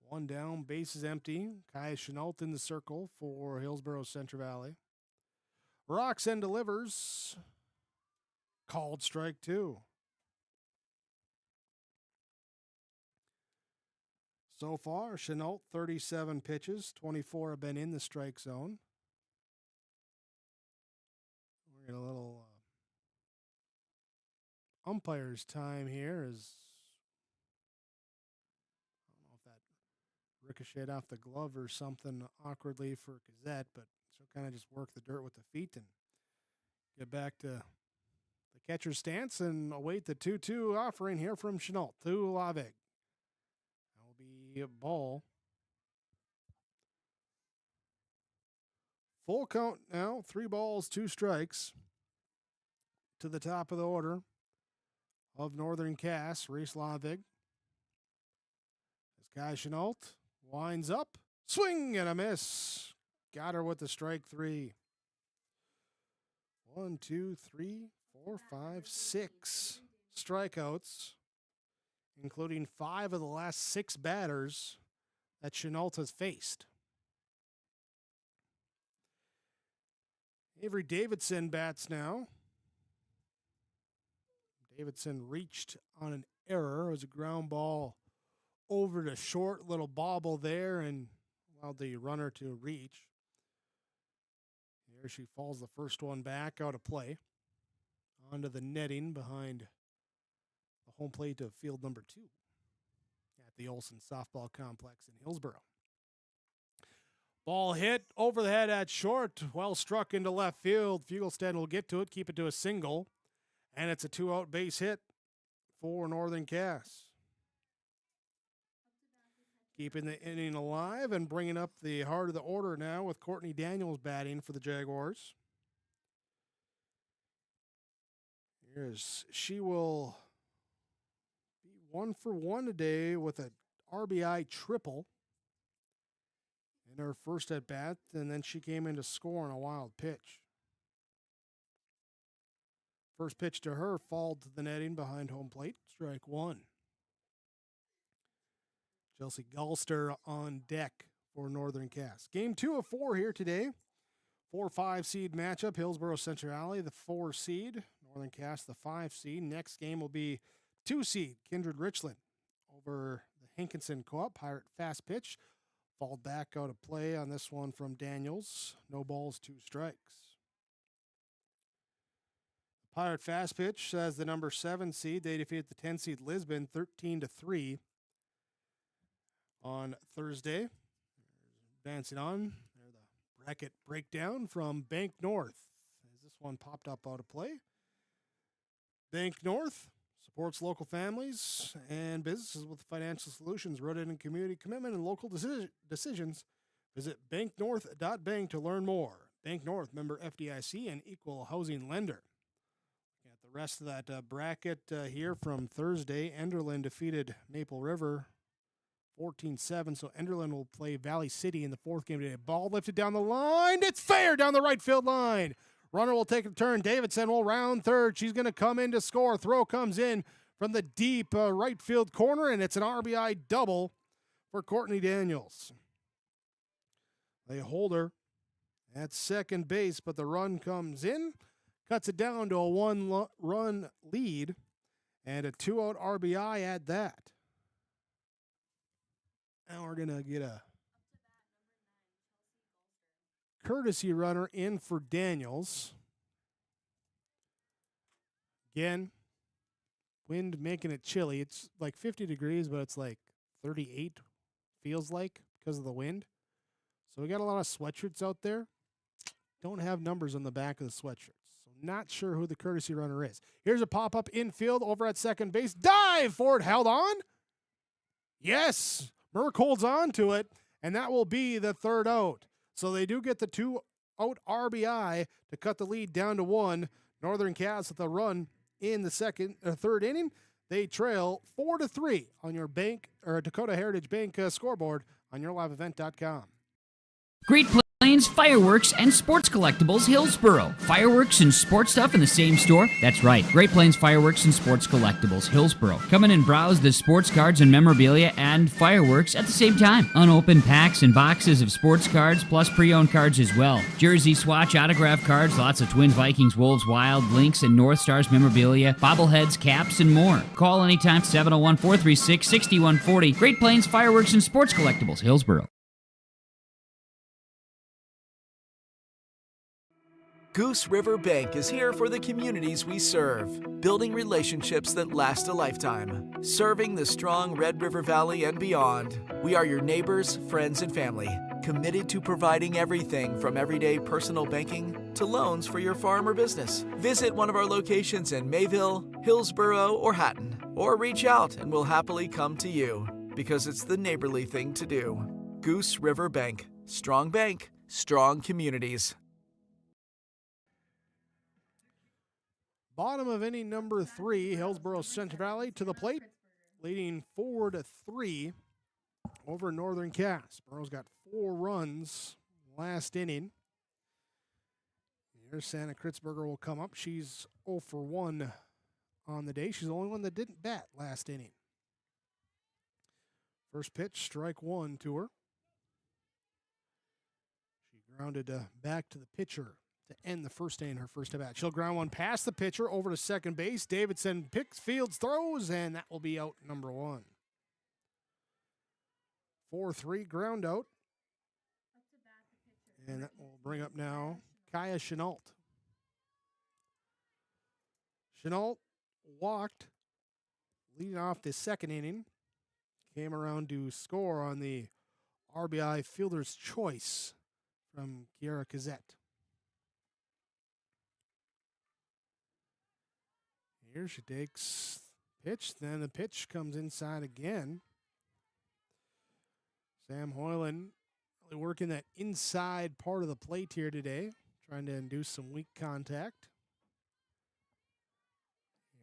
1 down, bases empty. Kai Chenault in the circle for Hillsboro Central Valley. Rocks and delivers. Called strike 2. So far, Chenault, 37 pitches, 24 have been in the strike zone. We're getting a little umpire's time here as I don't know if that ricocheted off the glove or something awkwardly for Gazette, but she'll kind of just work the dirt with the feet and get back to the catcher's stance and await the 2-2 offering here from Chenault to Lavig. Be a ball. Full count now, 3 balls, 2 strikes. To the top of the order of Northern Cass, Reese Lavig. This guy Chenault winds up, swing and a miss. Got her with the strike 3. 1, 2, 3, 4, 5, 6 strikeouts, including 5 of the last 6 batters that Chenault has faced. Avery Davidson bats now. Davidson reached on an error. It was a ground ball over to short, little bobble there, and allowed the runner to reach. There she falls the first one back out of play. Onto the netting behind the home plate of field number 2 at the Olson Softball Complex in Hillsboro. Ball hit over the head at short, well struck into left field. Fugelstead will get to it, keep it to a single, and it's a 2-out base hit for Northern Cass. Keeping the inning alive and bringing up the heart of the order now with Courtney Daniels batting for the Jaguars. She will be 1 for 1 today with an RBI triple in her first at bat, and then she came in to score on a wild pitch. First pitch to her, fouled to the netting behind home plate, strike 1. Chelsea Gulster on deck for Northern Cass. Game 2 of 4 here today. 4-5 seed matchup. Hillsboro Central Valley, the 4 seed. Northern Cass, the 5 seed. Next game will be 2 seed Kindred Richland over the Hankinson Co-op. Pirate fast pitch. Fouled back out of play on this one from Daniels. No balls, 2 strikes. Pirate fast pitch as the number 7 seed. They defeated the 10 seed Lisbon 13-3 on Thursday. Advancing on. There the bracket breakdown from Bank North as this one popped up out of play. Bank North supports local families and businesses with financial solutions rooted in community commitment and local decisions. Visit banknorth.bank to learn more. Bank North, member FDIC and equal housing lender. Got the rest of that bracket here from Thursday. Enderlin defeated Maple River 14-7, so Enderlin will play Valley City in the 4th game today. Ball lifted down the line. It's fair down the right field line. Runner will take a turn. Davidson will round third. She's going to come in to score. Throw comes in from the deep right field corner, and it's an RBI double for Courtney Daniels. They hold her at second base, but the run comes in, cuts it down to a 1-run lead, and a 2-out RBI at that. Now we're going to get a courtesy runner in for Daniels. Again, wind making it chilly. It's like 50 degrees, but it's like 38, feels like, because of the wind. So we got a lot of sweatshirts out there. Don't have numbers on the back of the sweatshirts. So not sure who the courtesy runner is. Here's a pop-up infield over at second base. Dive for it, held on. Yes, Merck holds on to it, and that will be the 3rd out. So they do get the 2-out RBI to cut the lead down to 1. Northern Cass with a run in the 3rd inning. They trail 4-3 on your bank or Dakota Heritage Bank scoreboard on yourliveevent.com. Great Plains Fireworks and Sports Collectibles, Hillsboro. Fireworks and sports stuff in the same store? That's right. Great Plains Fireworks and Sports Collectibles, Hillsboro. Come in and browse the sports cards and memorabilia and fireworks at the same time. Unopened packs and boxes of sports cards, plus pre-owned cards as well. Jersey, swatch, autograph cards, lots of Twins, Vikings, Wolves, Wild, Lynx, and North Stars memorabilia, bobbleheads, caps, and more. Call anytime, 701-436-6140. Great Plains Fireworks and Sports Collectibles, Hillsboro. Goose River Bank is here for the communities we serve, building relationships that last a lifetime. Serving the strong Red River Valley and beyond, we are your neighbors, friends, and family, committed to providing everything from everyday personal banking to loans for your farm or business. Visit one of our locations in Mayville, Hillsboro, or Hatton, or reach out and we'll happily come to you, because it's the neighborly thing to do. Goose River Bank, strong communities. Bottom of inning number 3, Hillsboro Central Valley to the plate, leading 4-3 over Northern Cass. Burrow's got 4 runs last inning. Here's Santa Kritzberger will come up. She's 0 for 1 on the day. She's the only one that didn't bat last inning. First pitch, strike one to her. She grounded back to the pitcher to end the first inning, her first at bat. She'll ground one past the pitcher over to second base. Davidson picks, fields, throws, and that will be out number one. 4-3 ground out. And that will bring up now Kaya Chenault. Chenault walked, leading off the second inning. Came around to score on the RBI fielder's choice from Kiara Kazette. Here she takes pitch, then the pitch comes inside again. Sam Hoyland really working that inside part of the plate here today, trying to induce some weak contact.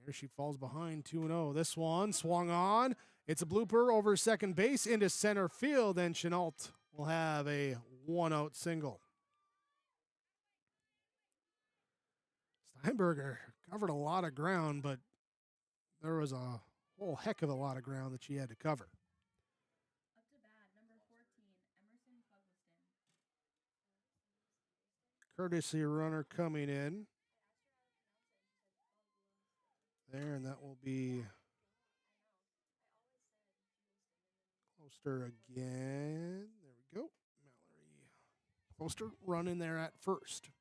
Here she falls behind 2-0. This one swung on. It's a blooper over second base into center field, and Chenault will have a one-out single. Steinberger covered a lot of ground, but there was a whole heck of a lot of ground that she had to cover. Up to bat, number 14, Emerson Puggleston. Courtesy runner coming in. There, and that will be Closter again. There we go. Mallory Closter running there at first.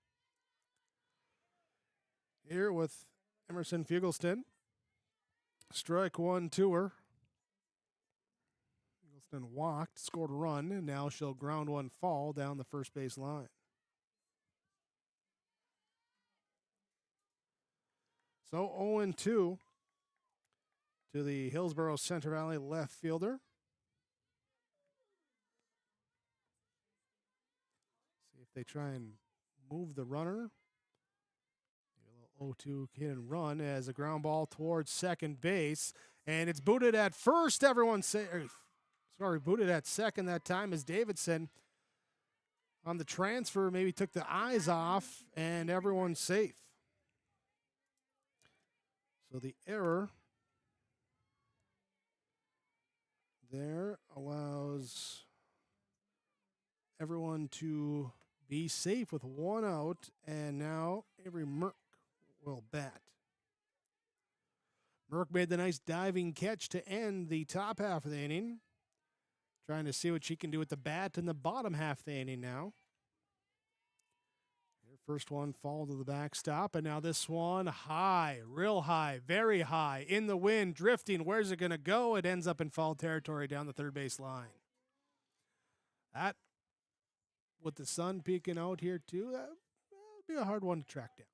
Here with Emerson Fugelston. Strike one to her. Fugelston walked, scored a run, and now she'll ground one fall down the first base line. So 0-2 to the Hillsboro Central Valley left fielder. See if they try and move the runner. A little 0-2 hit and run as a ground ball towards second base. And it's booted at first. Booted at second that time as Davidson on the transfer maybe took the eyes off, and everyone's safe. So the error there allows everyone to be safe with one out, and now Avery Merck will bat. Merck made the nice diving catch to end the top half of the inning. Trying to see what she can do with the bat in the bottom half of the inning now. First one fall to the backstop, and now this one high, real high, very high, in the wind, drifting. Where's it going to go? It ends up in foul territory down the third base line. That, with the sun peeking out here too, that would be a hard one to track down.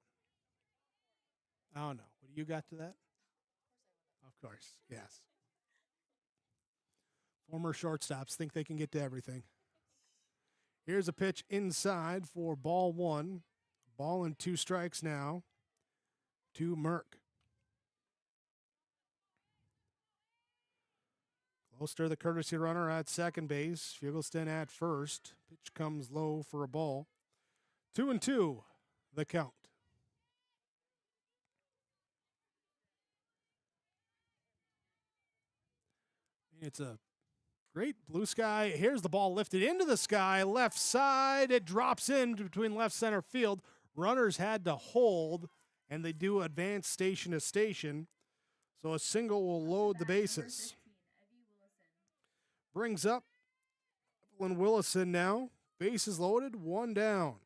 I don't know. What do you got to that? Of course, yes. Former shortstops think they can get to everything. Here's a pitch inside for ball one. Ball and 2 strikes now to Merck. Closter, the courtesy runner at second base. Fugelston at first. Pitch comes low for a ball. 2-2, the count. It's a great blue sky. Here's the ball lifted into the sky. Left side. It drops in between left center field. Runners had to hold, and they do advance station to station. So a single will load the bases. Brings up Evelyn Willison now. Bases loaded, 1 down.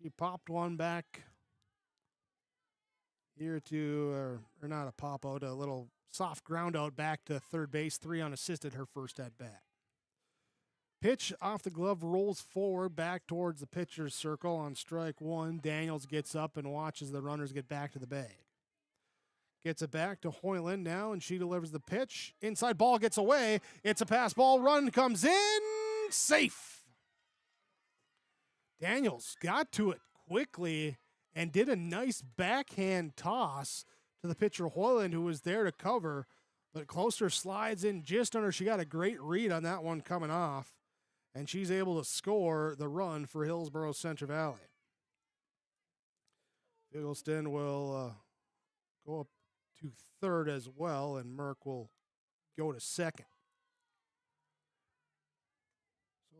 She popped one back here to, or not a pop out, a little soft ground out back to third base. 3 unassisted, her first at bat. Pitch off the glove, rolls forward back towards the pitcher's circle on strike one. Daniels gets up and watches the runners get back to the bag. Gets it back to Hoyland now, and she delivers the pitch. Inside ball gets away. It's a pass ball. Run comes in. Safe. Daniels got to it quickly and did a nice backhand toss to the pitcher Hoyland, who was there to cover. But Closter slides in just under. She got a great read on that one coming off. And she's able to score the run for Hillsboro Central Valley. Fugelston will go up to third as well, and Merck will go to second.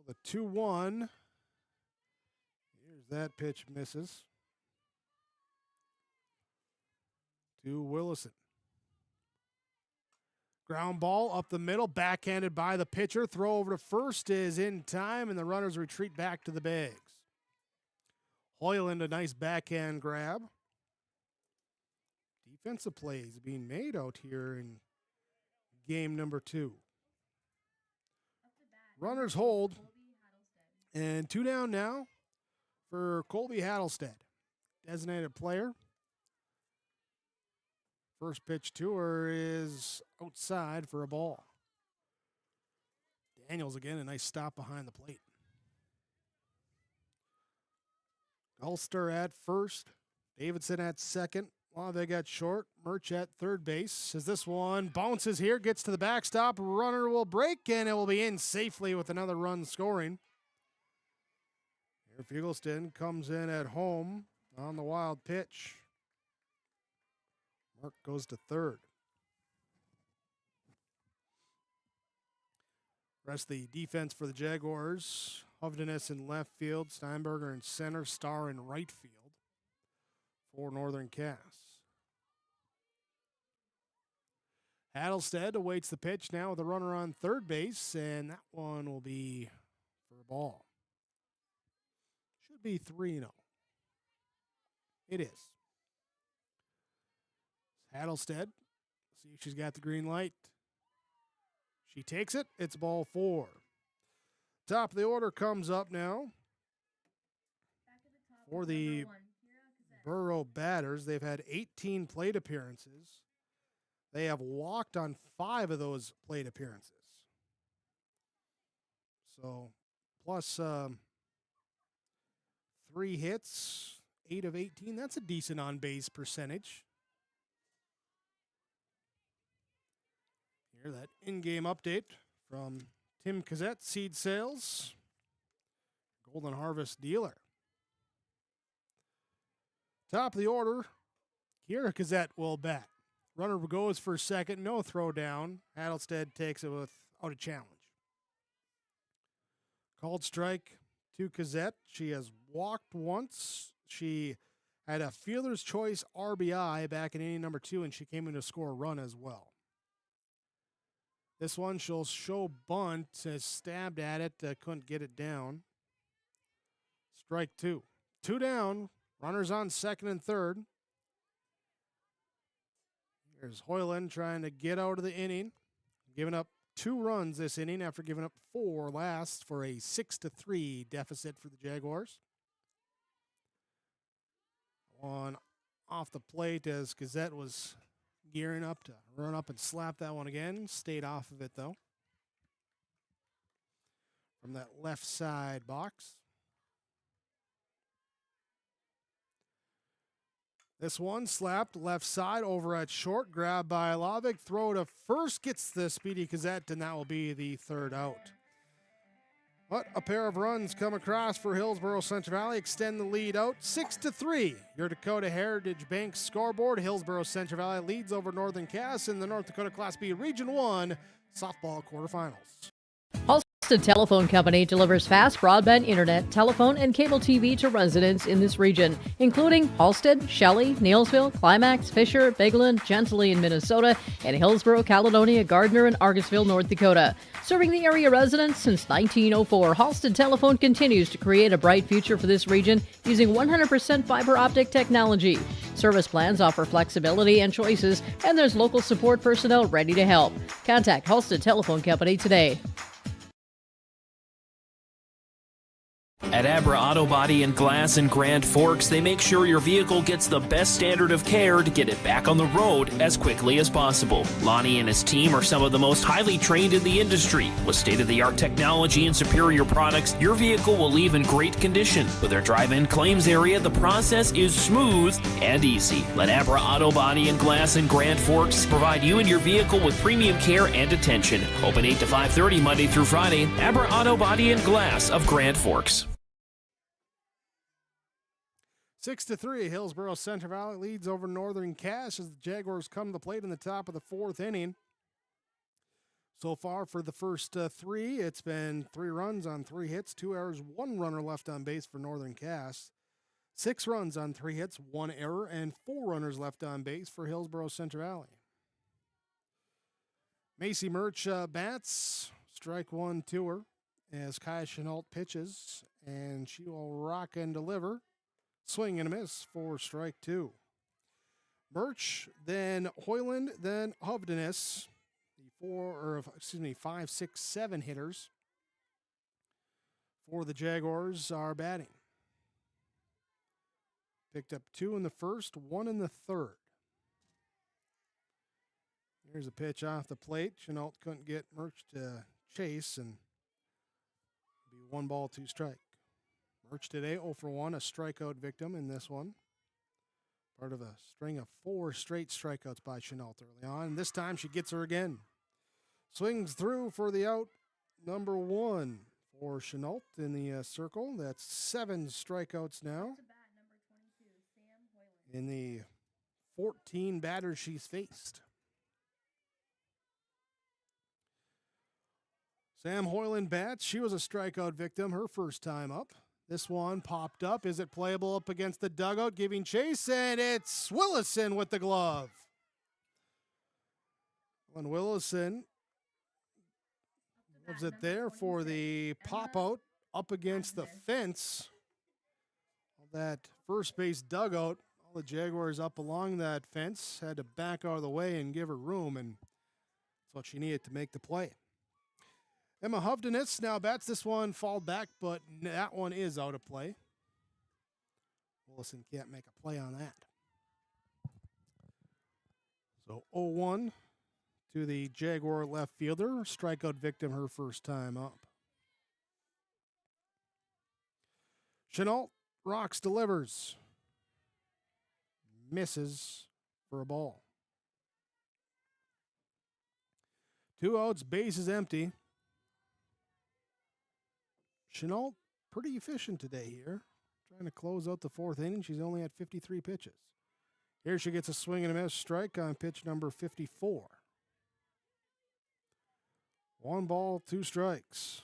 The 2-1. Here's that pitch, misses. To Willison. Ground ball up the middle, backhanded by the pitcher. Throw over to first is in time, and the runners retreat back to the bags. Hoyland, a nice backhand grab. Defensive plays being made out here in game number 2. Runners hold, and 2 down now for Colby Hattlestead. Designated player. First pitch to her is outside for a ball. Daniels again, a nice stop behind the plate. Ulster at first. Davidson at second. Lavig at short. Murch at third base. As this one bounces here, gets to the backstop. Runner will break, and it will be in safely with another run scoring. Here Fugelston comes in at home on the wild pitch. Mark goes to third. Rest of the defense for the Jaguars. Hovdenes in left field. Steinberger in center. Starr in right field for Northern Cass. Hattlestead awaits the pitch now with a runner on third base, and that one will be for a ball. Should be 3-0. It is. Hattlestead, see if she's got the green light. She takes it. It's ball 4. Top of the order comes up now for the Borough batters. They've had 18 plate appearances. They have walked on 5 of those plate appearances. So, plus 3 hits, 8 of 18. That's a decent on-base percentage. Here, that in-game update from Tim Cassette, Seed Sales, Golden Harvest dealer. Top of the order, Kira Cassette will bat. Runner goes for second, no throw down. Hattlestead takes it without a challenge. Called strike to Cassette. She has walked once. She had a fielder's choice RBI back in inning number 2, and she came in to score a run as well. This one she'll show bunt, stabbed at it, couldn't get it down. Strike 2. 2 down, runners on second and third. Here's Hoyland trying to get out of the inning, giving up 2 runs this inning after giving up 4 last for a 6-3 deficit for the Jaguars. One off the plate as Gazette was gearing up to run up and slap that one again. Stayed off of it, though. From that left side box. This one slapped left side over at short. Grab by Lavig. Throw to first. Gets the speedy Gazette, and that will be the 3rd out. But a pair of runs come across for Hillsboro Central Valley, extend the lead out 6-3. Your Dakota Heritage Bank scoreboard. Hillsboro Central Valley leads over Northern Cass in the North Dakota Class B Region 1 softball quarterfinals. Halstead Telephone Company delivers fast broadband internet, telephone, and cable TV to residents in this region, including Halstead, Shelley, Neilsville, Climax, Fisher, Bigland, Gentilly in Minnesota, and Hillsboro, Caledonia, Gardner, and Argosville, North Dakota. Serving the area residents since 1904, Halstead Telephone continues to create a bright future for this region using 100% fiber optic technology. Service plans offer flexibility and choices, and there's local support personnel ready to help. Contact Halstead Telephone Company today. At Abra Auto Body and Glass in Grand Forks, they make sure your vehicle gets the best standard of care to get it back on the road as quickly as possible. Lonnie and his team are some of the most highly trained in the industry. With state-of-the-art technology and superior products, your vehicle will leave in great condition. With their drive-in claims area, the process is smooth and easy. Let Abra Auto Body and Glass in Grand Forks provide you and your vehicle with premium care and attention. Open 8 to 5:30 Monday through Friday. Abra Auto Body and Glass of Grand Forks. 6-3, Hillsboro Central Valley leads over Northern Cass as the Jaguars come to the plate in the top of the 4th inning. So far for the first three, it's been 3 runs on 3 hits, 2 errors, 1 runner left on base for Northern Cass. 6 runs on 3 hits, 1 error, and 4 runners left on base for Hillsboro Central Valley. Macy Murch bats, strike 1 to her as Kaya Chenault pitches, and she will rock and deliver. Swing and a miss for strike 2. Murch, then Hoyland, then Hovdenes. The 5, 6, 7 hitters for the Jaguars are batting. Picked up 2 in the first, 1 in the third. Here's a pitch off the plate. Chenault couldn't get Murch to chase, and be 1 ball, 2 strike. Murch today 0 for 1, a strikeout victim in this one. Part of a string of 4 straight strikeouts by Chenault early on. And this time she gets her again. Swings through for the out, number 1 for Chenault in the circle. That's 7 strikeouts now in the 14 batters she's faced. Sam Hoyland bats. She was a strikeout victim her first time up. This one popped up. Is it playable up against the dugout? Giving chase, and it's Willison with the glove. And Willison was it there for the pop out up against the fence. That first base dugout, all the Jaguars up along that fence had to back out of the way and give her room, and that's what she needed to make the play. Emma Hovdenes now bats. This one fall back, but that one is out of play. Willison can't make a play on that. So 0-1 to the Jaguar left fielder. Strikeout victim her first time up. Chenault rocks, delivers. Misses for a ball. 2 outs, base is empty. Chenault pretty efficient today here. Trying to close out the 4th inning. She's only at 53 pitches. Here she gets a swing and a miss strike on pitch number 54. 1 ball, 2 strikes.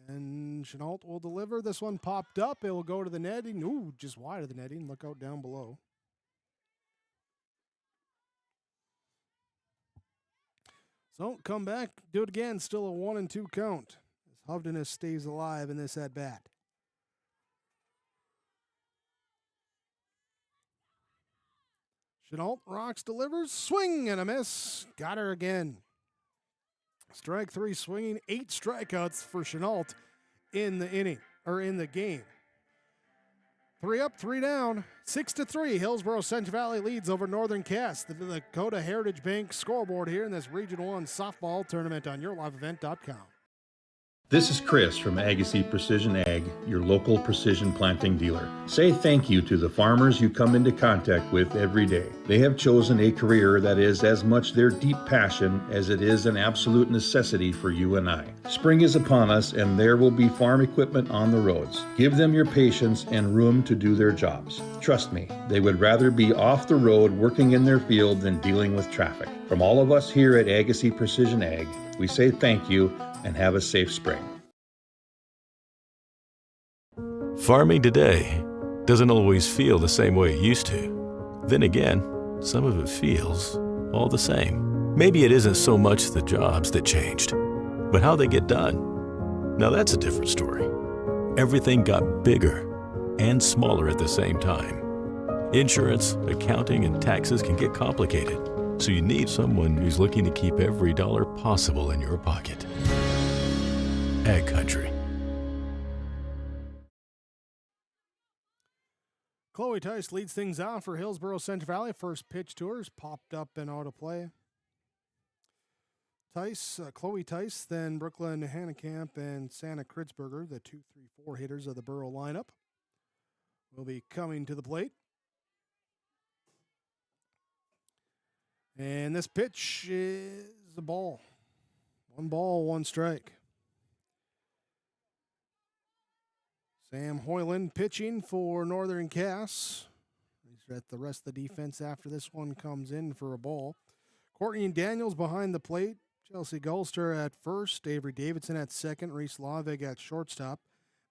And Chenault will deliver. This one popped up. It will go to the netting. Ooh, just wide of the netting. Look out down below. So come back, do it again. Still a 1-2 count as Hovdenes stays alive in this at bat. Chenault rocks, delivers, swing and a miss. Got her again. Strike 3, swinging 8 strikeouts for Chenault in the inning or in the game. 3 up, 3 down, 6-3. Hillsboro Central Valley leads over Northern Cass. The Dakota Heritage Bank scoreboard here in this Region 1 softball tournament on yourliveevent.com. This is Chris from Agassiz Precision Ag, your local precision planting dealer. Say thank you to the farmers you come into contact with every day. They have chosen a career that is as much their deep passion as it is an absolute necessity for you and I. Spring is upon us and there will be farm equipment on the roads. Give them your patience and room to do their jobs. Trust me, they would rather be off the road working in their field than dealing with traffic. From all of us here at Agassiz Precision Ag, we say thank you and have a safe spring. Farming today doesn't always feel the same way it used to. Then again, some of it feels all the same. Maybe it isn't so much the jobs that changed, but how they get done. Now that's a different story. Everything got bigger and smaller at the same time. Insurance, accounting, and taxes can get complicated, so you need someone who's looking to keep every dollar possible in your pocket. Ag Country. Chloe Tice leads things off for Hillsboro Central Valley. First pitch to her is popped up and out of play. Chloe Tice, then Brooklyn Hanekamp and Santa Kritzberger, the 2-3-4 hitters of the Borough lineup, will be coming to the plate. And this pitch is a ball. 1 ball, 1 strike. Sam Hoyland pitching for Northern Cass. at the rest of the defense after this one comes in for a ball. Courtney and Daniels behind the plate. Chelsea Gulster at first. Avery Davidson at second. Reese Lavig at shortstop.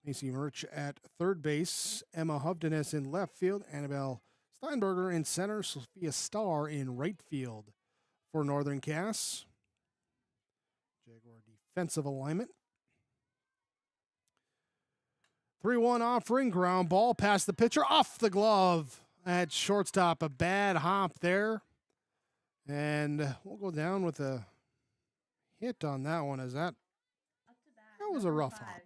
Macy Murch at third base. Emma Hovdenes in left field. Annabelle Steinberger in center. Sophia Starr in right field for Northern Cass. Jaguar defensive alignment. 3-1 offering. Ground ball past the pitcher. Off the glove at shortstop. A bad hop there. And we'll go down with a hit on that one. That was a rough hop.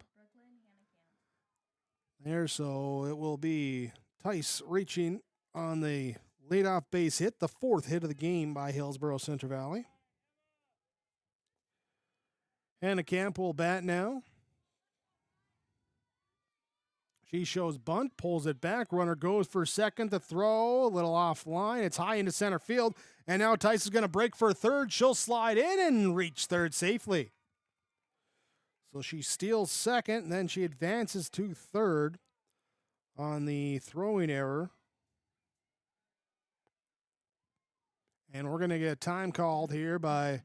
There, so it will be Tice reaching on the leadoff base hit, the fourth hit of the game by Hillsboro Centre Valley. Camp will bat now. She shows bunt, pulls it back. Runner goes for second. The throw, a little offline. It's high into center field. And now Tice is going to break for third. She'll slide in and reach third safely. So she steals second, and then she advances to third on the throwing error. And we're going to get time called here by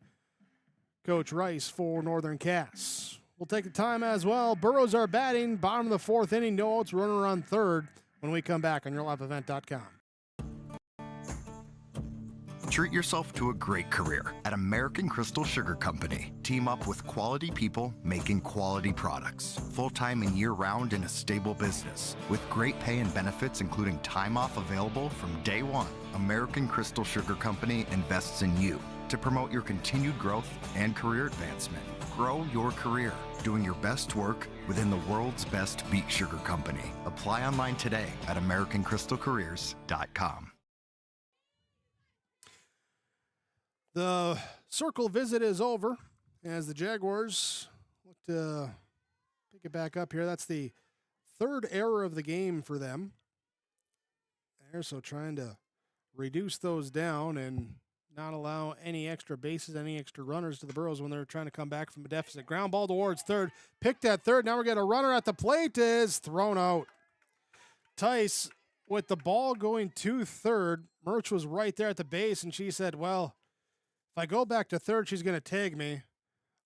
Coach Rice for Northern Cass. We'll take the time as well. Burrows are batting. Bottom of the fourth inning. No outs. Runner on third when we come back on YourLiveEvent.com. Treat yourself to a great career at American Crystal Sugar Company. Team up with quality people making quality products. Full-time and year-round in a stable business. With great pay and benefits including time off available from day one. American Crystal Sugar Company invests in you to promote your continued growth and career advancement. Grow your career doing your best work within the world's best beet sugar company. Apply online today at AmericanCrystalCareers.com. The circle visit is over as the Jaguars look to pick it back up here. That's the third error of the game for them. So trying to reduce those down and not allow any extra bases, any extra runners to the Burros when they're trying to come back from a deficit. Ground ball towards third. Picked at third. Now we get a runner at the plate is thrown out. Tice with the ball going to third. Murch was right there at the base, and she said, well, if I go back to third, she's going to tag me.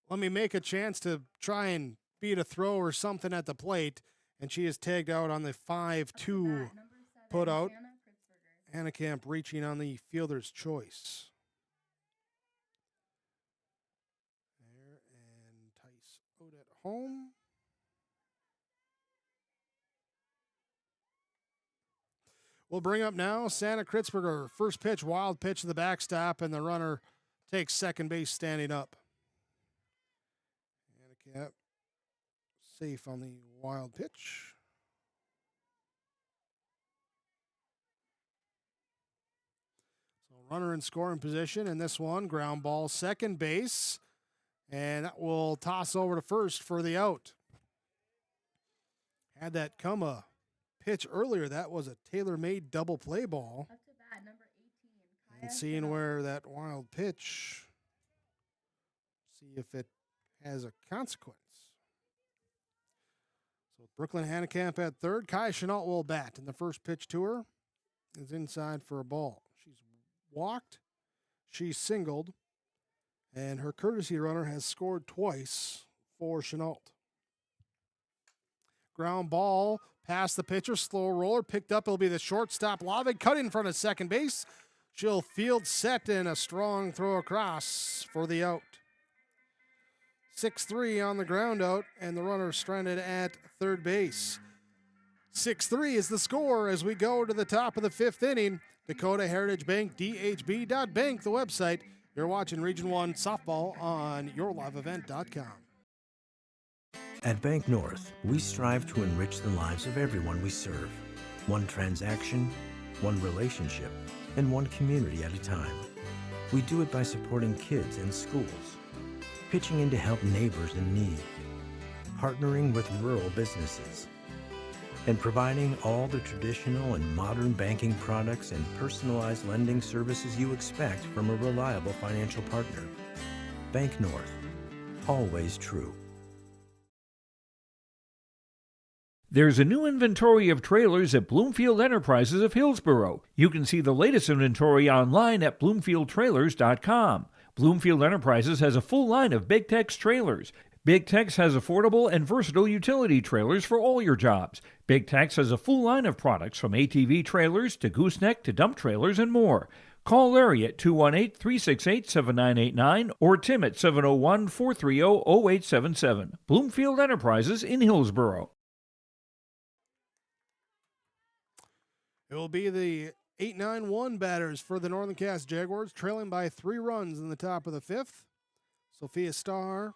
Let me make a chance to try and beat a throw or something at the plate. And she is tagged out on the 5-2 put out. Camp reaching on the fielder's choice. There, and Tice out at home. We'll bring up now Santa Kritzberger. First pitch, wild pitch to the backstop, and the runner takes second base standing up. Camp safe on the wild pitch. Runner in scoring position in this one. Ground ball, second base. And that will toss over to first for the out. Had that come a pitch earlier. That was a tailor-made double play ball. Up to bat, number 18. And seeing where that wild pitch, see if it has a consequence. So Brooklyn Hanekamp at third. Kaya Chenault will bat. And the first pitch to her is inside for a ball. She's walked, she singled, and her courtesy runner has scored twice for Chenault. Ground ball past the pitcher, slow roller, picked up. It'll be the shortstop, Lavig, cut in front of second base. She'll field set in a strong throw across for the out. 6-3 on the ground out, and the runner stranded at third base. 6-3 is the score as we go to the top of the fifth inning. Dakota Heritage Bank, dhb.bank, the website. You're watching Region 1 softball on YourLiveEvent.com. At Bank North, we strive to enrich the lives of everyone we serve. One transaction, one relationship, and one community at a time. We do it by supporting kids and schools, pitching in to help neighbors in need, partnering with rural businesses, and providing all the traditional and modern banking products and personalized lending services you expect from a reliable financial partner. Bank North, always true. There's a new inventory of trailers at Bloomfield Enterprises of Hillsboro. You can see the latest inventory online at bloomfieldtrailers.com. Bloomfield Enterprises has a full line of Big Tex trailers. Big Tex has affordable and versatile utility trailers for all your jobs. Big Tex has a full line of products from ATV trailers to gooseneck to dump trailers and more. Call Larry at 218-368-7989 or Tim at 701-430-0877. Bloomfield Enterprises in Hillsboro. It will be the 8-9-1 batters for the Northern Cass Jaguars, trailing by 3 runs in the top of the 5th. Sophia Starr,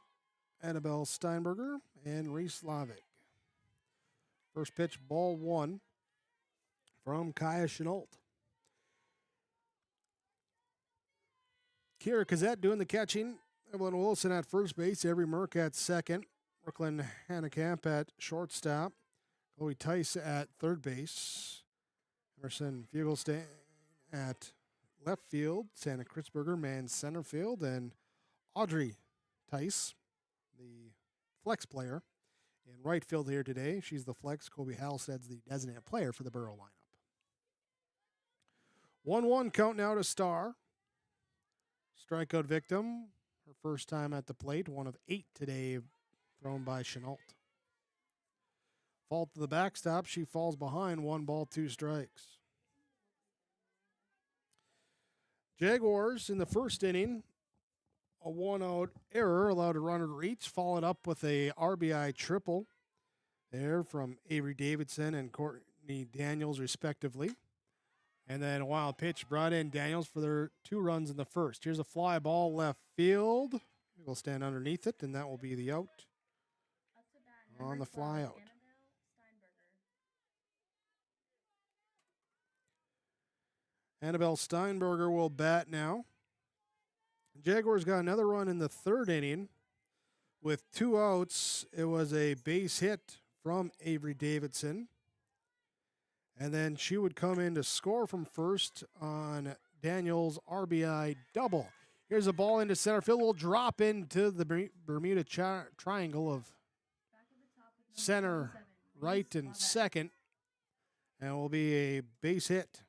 Annabelle Steinberger, and Reese Lavick. First pitch, ball 1 from Kaya Chenault. Kira Kazette doing the catching. Evelyn Wilson at first base. Avery Merck at second. Brooklyn Hannekamp at shortstop. Chloe Tice at third base. Emerson Fugelstein at left field. Santa Kritzberger mans center field. And Audrey Tice, the flex player, in right field here today. She's the flex. Kobe Halstead's the designated player for the Borough lineup. 1-1 count now to Starr. Strikeout victim, her first time at the plate, 1 of 8 today thrown by Chenault. Fault to the backstop, she falls behind, 1 ball, 2 strikes. Jaguars in the first inning, a 1-out error allowed a runner to reach, followed up with a RBI triple there from Avery Davidson and Courtney Daniels respectively. And then a wild pitch brought in Daniels for their 2 runs in the first. Here's a fly ball left field. We'll stand underneath it, and that will be the out on the fly out. Annabelle Steinberger will bat now. Jaguars got another run in the third inning with 2 outs. It was a base hit from Avery Davidson. And then she would come in to score from first on Daniels' RBI double. Here's a ball into center field. Will drop into the Bermuda triangle of center, right, and second. And will be a base hit.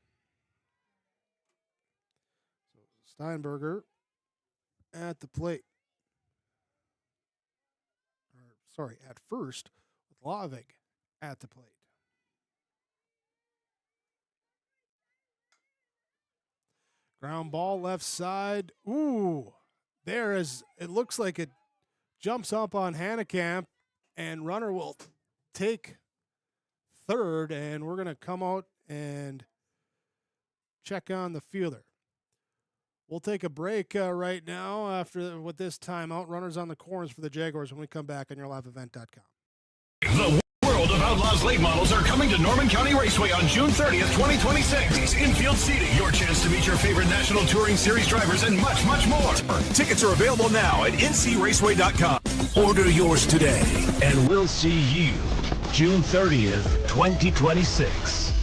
So Steinberger at the plate. At first, with Lavig at the plate. Ground ball left side. Ooh, it looks like it jumps up on Hannekamp, and runner will take third, and we're going to come out and check on the fielder. We'll take a break right now with this timeout. Runners on the corners for the Jaguars when we come back on yourliveevent.com. The World of Outlaws late models are coming to Norman County Raceway on June 30th, 2026. Infield seating, your chance to meet your favorite National Touring Series drivers, and much, much more. Tickets are available now at ncraceway.com. Order yours today, and we'll see you June 30th, 2026.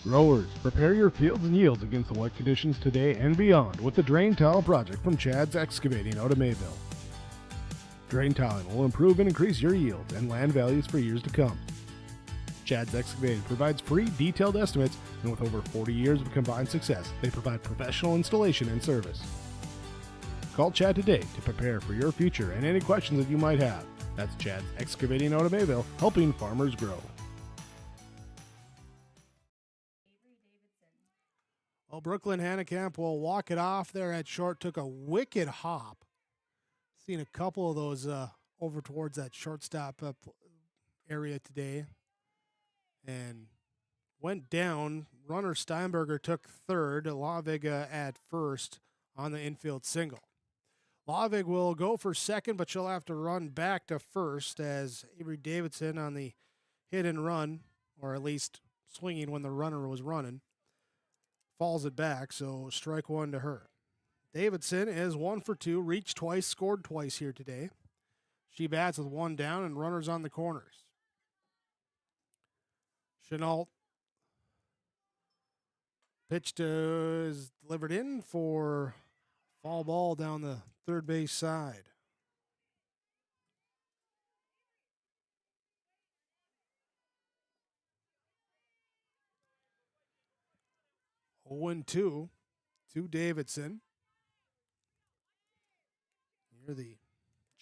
Growers, prepare your fields and yields against the wet conditions today and beyond with the Drain Tile project from Chad's Excavating out of Mayville. Drain tiling will improve and increase your yields and land values for years to come. Chad's Excavating provides free detailed estimates, and with over 40 years of combined success, they provide professional installation and service. Call Chad today to prepare for your future and any questions that you might have. That's Chad's Excavating out of Mayville, helping farmers grow. Well, Brooklyn Hannekamp will walk it off there at short. Took a wicked hop. Seen a couple of those over towards that shortstop area today. And went down. Runner Steinberger took third. Lavig at first on the infield single. Lavig will go for second, but she'll have to run back to first as Avery Davidson on the hit and run, or at least swinging when the runner was running, falls it back, so strike 1 to her. Davidson is 1 for 2, reached twice, scored twice here today. She bats with 1 down and runners on the corners. Chenault. Pitch is delivered in for foul ball down the third base side. Owen 2 to Davidson. You're the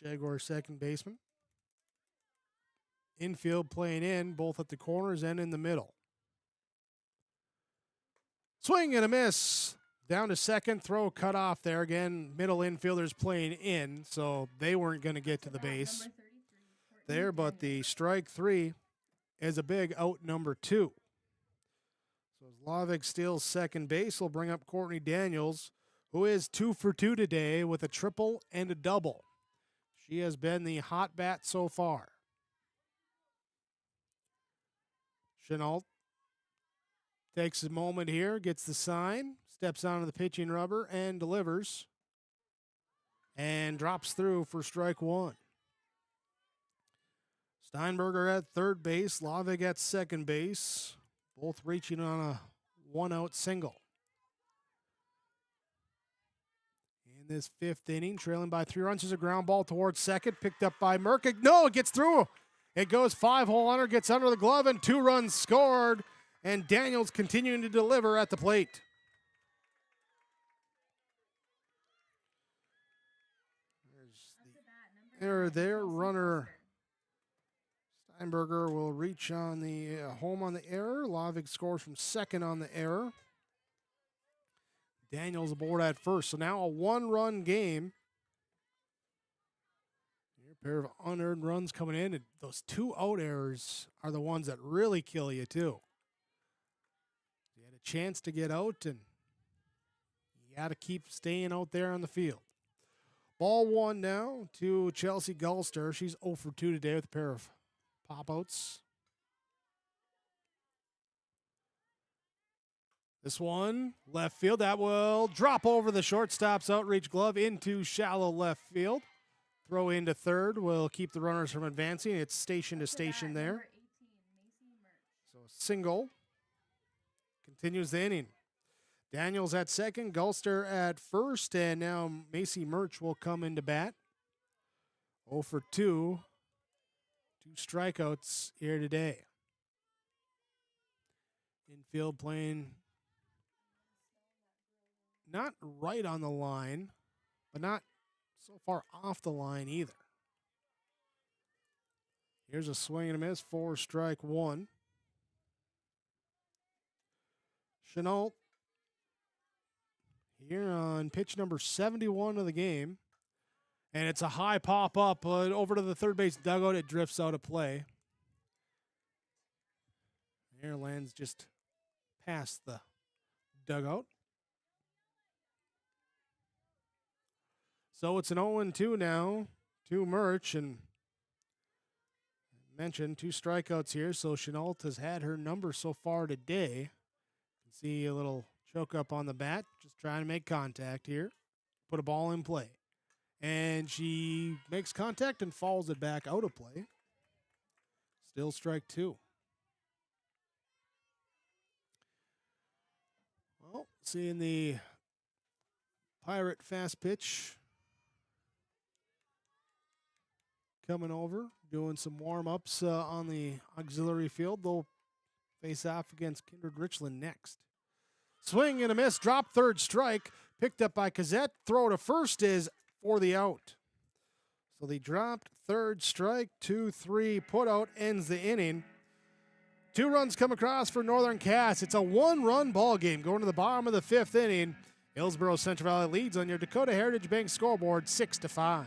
Jaguar second baseman. Infield playing in, both at the corners and in the middle. Swing and a miss. Down to second, throw cut off there. Again, middle infielders playing in, so they weren't going to get to the base there, but the strike 3 is a big out number 2. So Slavik steals second base. Will bring up Courtney Daniels, who is 2 for 2 today with a triple and a double. She has been the hot bat so far. Chenault takes a moment here, gets the sign, steps onto the pitching rubber and delivers. And drops through for strike 1. Steinberger at third base, Slavik at second base, both reaching on a 1-out single. In this 5th inning, trailing by 3 runs, is a ground ball towards second, picked up by Merkic. No, it gets through. It goes 5-hole under, gets under the glove, and 2 runs scored. And Daniels continuing to deliver at the plate. There's the error there. Runner Steinberger will reach on the home on the error. Slavik scores from second on the error. Daniels aboard at first. So now a 1-run game. A pair of unearned runs coming in, and those 2 out errors are the ones that really kill you too. You had a chance to get out, and you got to keep staying out there on the field. Ball 1 now to Chelsea Gulster. She's 0 for 2 today with a pair of pop-outs. This one, left field, that will drop over the shortstop's outreach glove into shallow left field. Throw into third will keep the runners from advancing. It's station to station there. So single continues the inning. Daniels at second, Gulster at first, and now Macy Murch will come into bat. 0 for 2. 2 strikeouts here today. Infield playing not right on the line, but not so far off the line either. Here's a swing and a miss for strike 1. Chenault here on pitch number 71 of the game. And it's a high pop up, but over to the third base dugout. It drifts out of play. Air lands just past the dugout. So it's an 0-2 now to Murch, and I mentioned 2 strikeouts here. So Chenault has had her number so far today. You can see a little choke up on the bat, just trying to make contact here, put a ball in play. And she makes contact and falls it back out of play. Still strike 2. Well, seeing the Pirate fast pitch coming over, doing some warm-ups on the auxiliary field. They'll face off against Kindred Richland next. Swing and a miss, drop third strike, picked up by Cazette. Throw to first is for the out. So the dropped third strike, 2-3 put out ends the inning. 2 runs come across for Northern Cass. It's a 1-run ball game going to the bottom of the 5th inning. Hillsboro Central Valley leads on your Dakota Heritage Bank scoreboard 6-5.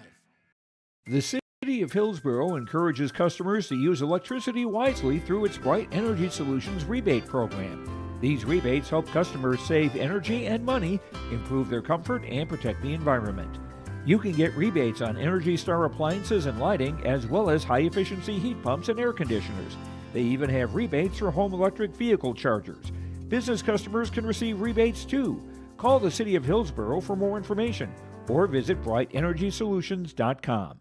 The City of Hillsboro encourages customers to use electricity wisely through its Bright Energy Solutions rebate program. These rebates help customers save energy and money, improve their comfort, and protect the environment. You can get rebates on Energy Star appliances and lighting, as well as high-efficiency heat pumps and air conditioners. They even have rebates for home electric vehicle chargers. Business customers can receive rebates too. Call the City of Hillsboro for more information or visit brightenergysolutions.com.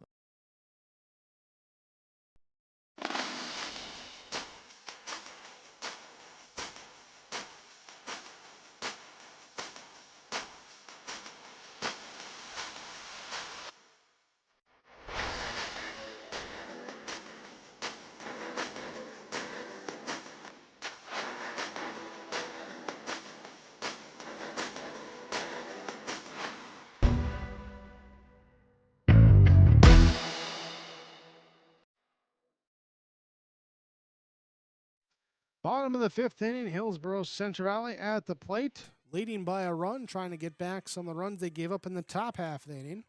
Bottom of the 5th inning, Hillsboro Central Valley at the plate, leading by a run, trying to get back some of the runs they gave up in the top half of the inning.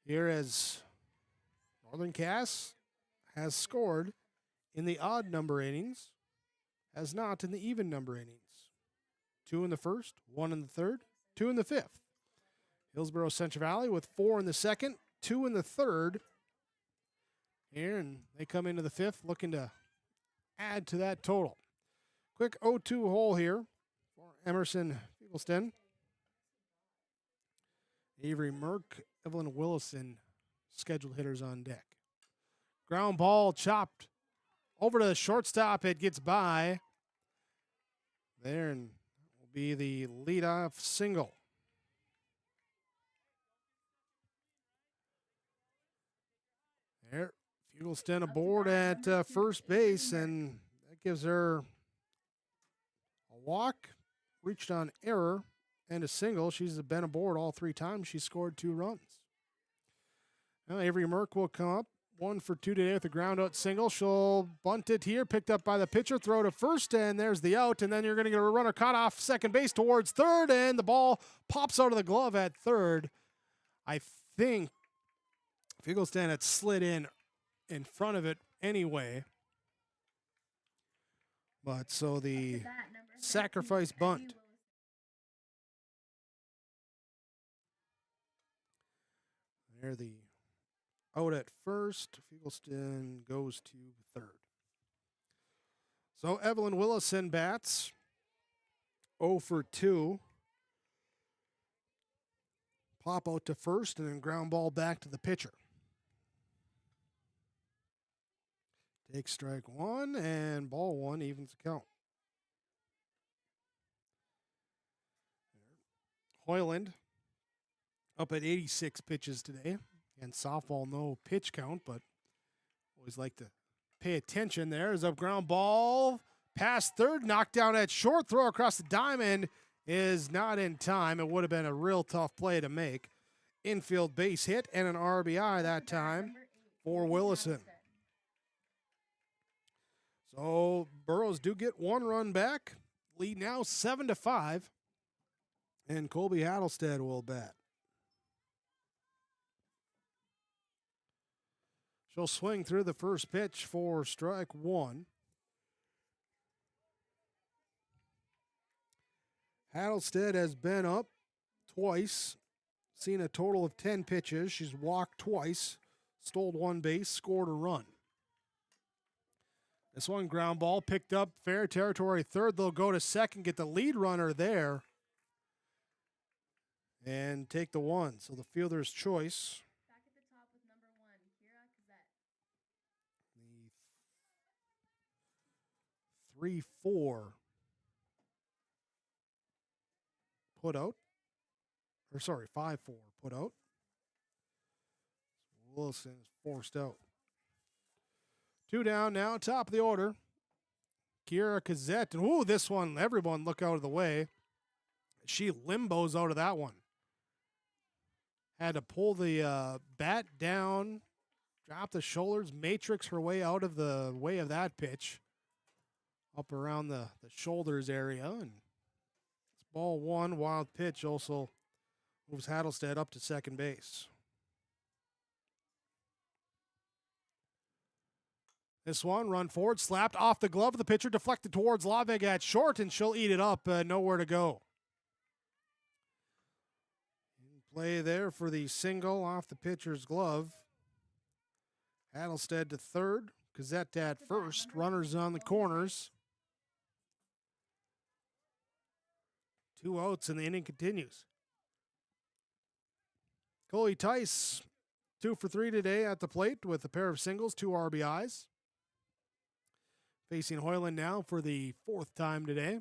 Here as Northern Cass has scored in the odd number innings, has not in the even number innings. 2 in the first, 1 in the third, 2 in the fifth. Hillsboro Central Valley with 4 in the second, 2 in the third. Here, and they come into the fifth looking to add to that total. Quick 0-2 hole here for Emerson Fugelston. Avery Merck, Evelyn Willison, scheduled hitters on deck. Ground ball chopped over to the shortstop. It gets by there and will be the leadoff single. There, Fugelston aboard at first base, and that gives her a walk, reached on error, and a single. She's been aboard all 3 times. She scored 2 runs. Now Avery Merck will come up. 1 for 2 today with a ground out single. She'll bunt it here, picked up by the pitcher, throw to first, and there's the out. And then you're going to get a runner caught off second base towards third, and the ball pops out of the glove at third. I think Fugelston had slid in front of it anyway. But so the sacrifice bunt. There the out at first. Fugelston goes to third. So Evelyn Willison bats 0 for 2. Pop out to first and then ground ball back to the pitcher. Take strike 1 and ball 1 evens the count. Hoyland up at 86 pitches today. And softball, no pitch count, but always like to pay attention. There's a ground ball past third, knocked down at short, throw across the diamond is not in time. It would have been a real tough play to make. Infield base hit and an RBI that time for Willison. So Burrows do get 1 run back. Lead now 7-5. And Colby Hattlestead will bat. She'll swing through the first pitch for strike 1. Hattlestead has been up twice, seen a total of 10 pitches. She's walked twice, stole 1 base, scored a run. This one ground ball picked up fair territory third. They'll go to second, get the lead runner there, and take the 1. So the fielder's choice. Back at the top with number 1, Kira Cassette. The 3-4 put out. Or sorry, 5-4 put out. Wilson is forced out. 2 down now, top of the order. Kira Cassette. And ooh, this one, everyone look out of the way. She limbos out of that one. Had to pull the bat down, drop the shoulders, matrix her way out of the way of that pitch. Up around the shoulders area. And it's ball 1, wild pitch also moves Hattlestead up to second base. This one, run forward, slapped off the glove of the pitcher, deflected towards Laveg at short, and she'll eat it up. Nowhere to go. Play there for the single off the pitcher's glove. Hattlestead to third, Cassette at first. Runners on the corners. 2 outs, and the inning continues. Coley Tice, 2 for 3 today at the plate with a pair of singles, 2 RBIs. Facing Hoyland now for the 4th time today.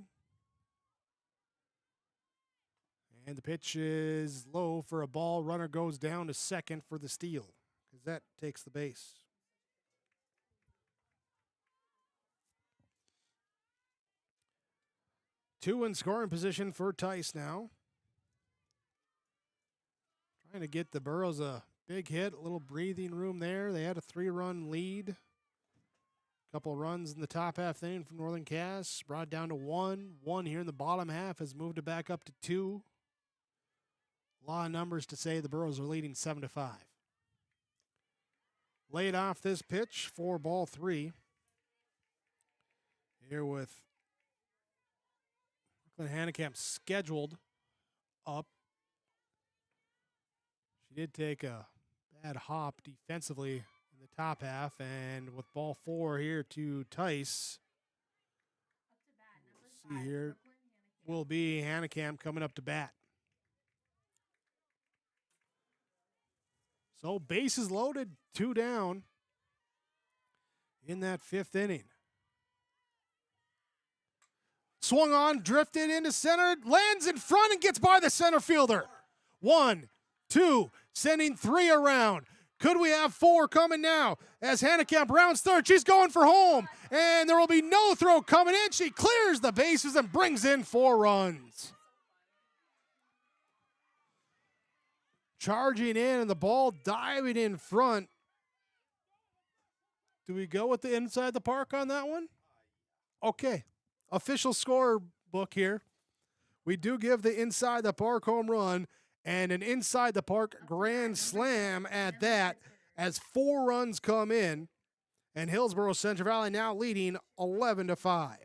And the pitch is low for a ball. Runner goes down to second for the steal. Cassette takes the base. Two in scoring position for Tice now. Trying to get the Burrows a big hit, a little breathing room there. They had a 3-run lead Couple runs in the top half inning from Northern Cass. Brought it down to 1. 1 here in the bottom half has moved it back up to 2. A lot of numbers to say the Burros are leading 7-5. Laid off this pitch for ball 3. Here with Brooklyn Hanekamp scheduled up. She did take a bad hop defensively in the top half, and with ball 4 here to Tice. See here will be Hanekamp coming up to bat. So bases loaded, 2 down in that 5th inning. Swung on, drifted into center, lands in front and gets by the center fielder. 1, 2, sending 3 around. Could we have 4 coming now? As Hanekamp rounds third, she's going for home. And there will be no throw coming in. She clears the bases and brings in 4 runs. Charging in and the ball diving in front. Do we go with the inside the park on that one? Okay. Official score book here. We do give the inside the park home run and an inside the park grand slam at that as 4 runs come in, and Hillsboro Central Valley now leading 11-5.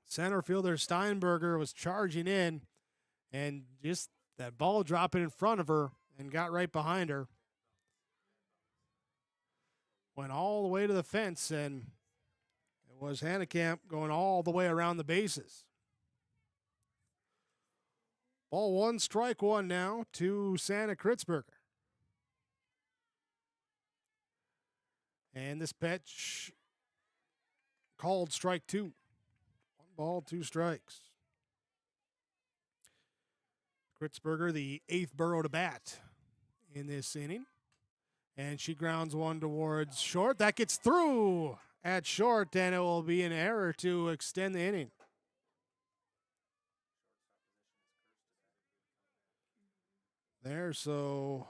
Center fielder Steinberger was charging in, and just that ball dropping in front of her and got right behind her. Went all the way to the fence, and it was Hanekamp going all the way around the bases. Ball 1, strike 1 now to Santa Kritzberger. And this pitch called strike 2. 1 ball, 2 strikes. Kritzberger, the 8th Burro to bat in this inning. And she grounds one towards short. That gets through at short, and it will be an error to extend the inning. There, so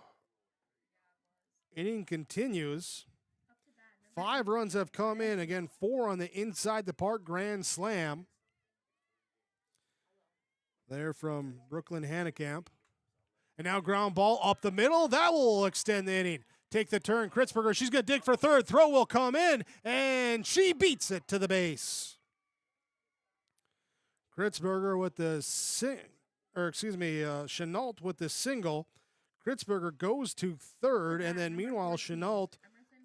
inning continues. 5 runs have come in. Again, 4 on the inside the park grand slam. There from Brooklyn Hanekamp. And now ground ball up the middle. That will extend the inning. Take the turn. Kritzberger, she's going to dig for third. Throw will come in, and she beats it to the base. Kritzberger with the Chenault with the single. Kritzberger goes to third, and then meanwhile, Chenault,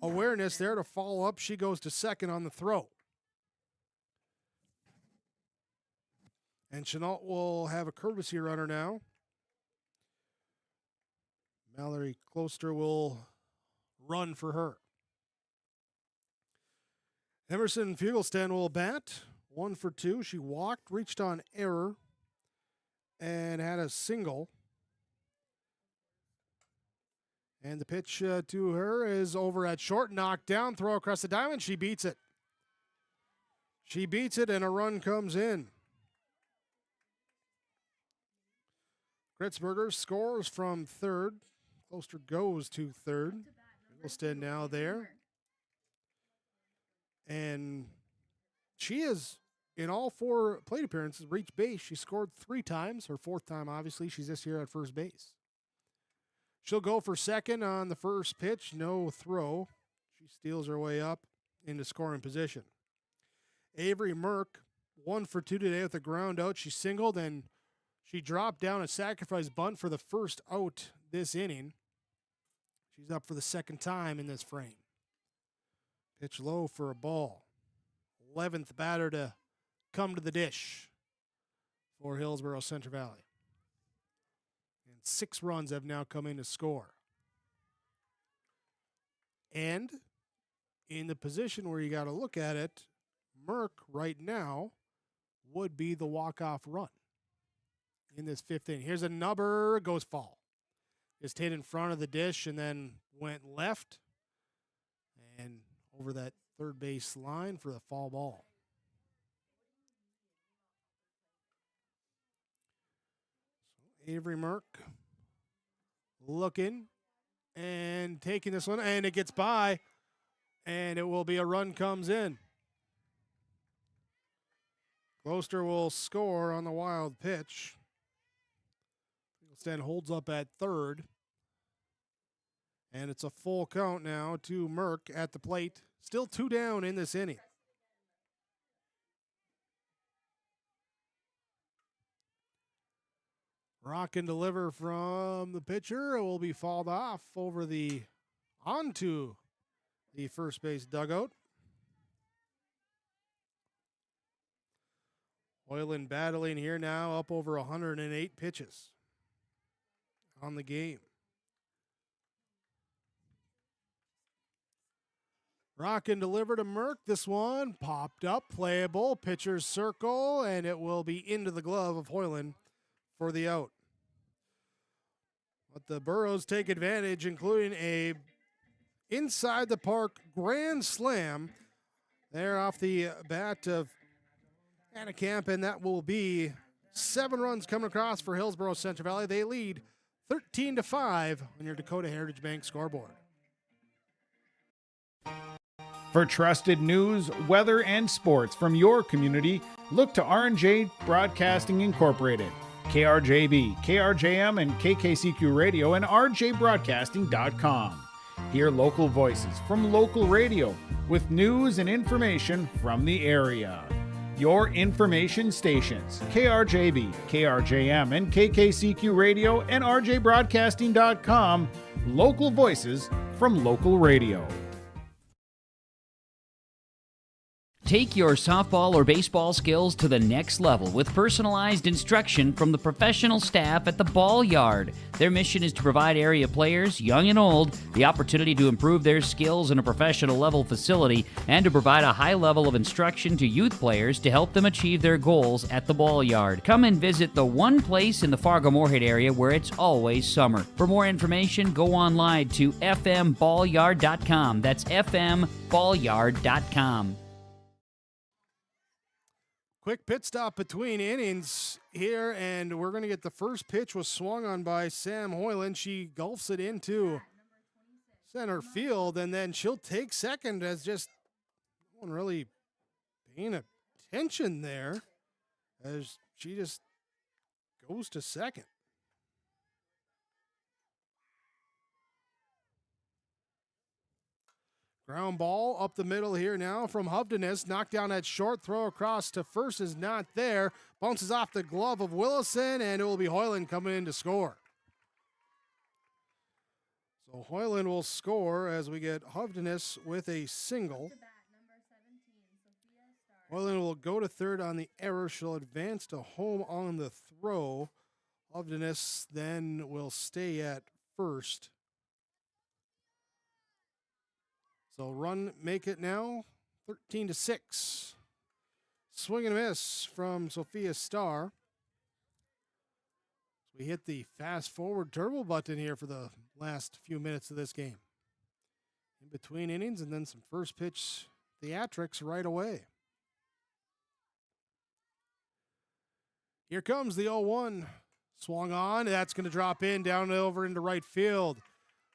awareness there to follow up. She goes to second on the throw. And Chenault will have a courtesy runner now. Mallory Closter will run for her. Emerson Fugelstan will bat. 1 for 2. She walked, reached on error, and had a single. And the pitch to her is over at short, knocked down, throw across the diamond. She beats it. She beats it, and a run comes in. Kritzberger scores from third. Closter goes to third. Fugelstan now there. And she is, in all 4 plate appearances, reached base. She scored 3 times. Her 4th time, obviously. She's this year at first base. She'll go for second on the first pitch. No throw. She steals her way up into scoring position. Avery Merck, 1 for 2 today with a ground out. She singled, and she dropped down a sacrifice bunt for the first out this inning. She's up for the 2nd time in this frame. Pitch low for a ball. 11th batter to come to the dish for Hillsboro Central Valley. And 6 runs have now come in to score. And in the position where you got to look at it, Merck right now would be the walk-off run in this 5th inning. Here's a number, goes fall. Just hit in front of the dish and then went left and over that third base line for the foul ball. So Avery Merck looking, and taking this one, and it gets by, and it will be a run comes in. Gloucester will score on the wild pitch. Sten holds up at third. And it's a full count now to Merck at the plate. Still 2 down in this inning. Rock and deliver from the pitcher. It will be fouled off onto the first base dugout. Hoyland battling here now, up over 108 pitches on the game. Rock and deliver to Merck. This one popped up, playable, pitcher's circle, and it will be into the glove of Hoyland for the out. But the Burros take advantage, including a inside the park grand slam there off the bat of Anakamp, and that will be 7 runs coming across for Hillsboro Central Valley. They lead 13-5 on your Dakota Heritage Bank scoreboard. For trusted news, weather, and sports from your community, look to R&J Broadcasting Incorporated, KRJB, KRJM, and KKCQ Radio, and rjbroadcasting.com. Hear local voices from local radio with news and information from the area. Your information stations, KRJB, KRJM, and KKCQ Radio, and rjbroadcasting.com. Local voices from local radio. Take your softball or baseball skills to the next level with personalized instruction from the professional staff at the Ball Yard. Their mission is to provide area players, young and old, the opportunity to improve their skills in a professional level facility and to provide a high level of instruction to youth players to help them achieve their goals at the Ball Yard. Come and visit the one place in the Fargo-Moorhead area where it's always summer. For more information, go online to fmballyard.com. That's fmballyard.com. Quick pit stop between innings here, and we're going to get the first pitch was swung on by Sam Hoyland. She gulfs it into center field, and then she'll take second as just no one really paying attention there as she just goes to second. Ground ball up the middle here now from Hovdenes. Knocked down that short throw across to first is not there. Bounces off the glove of Willison, and it will be Hoyland coming in to score. So Hoyland will score as we get Hovdenes with a single. Hoyland will go to third on the error. She'll advance to home on the throw. Hovdenes then will stay at first. So run make it now 13-6. Swing and a miss from Sophia Starr. We hit the fast forward turbo button here for the last few minutes of this game. In between innings and then some first pitch theatrics right away. Here comes the 0-1. Swung on. That's going to drop in down over into right field.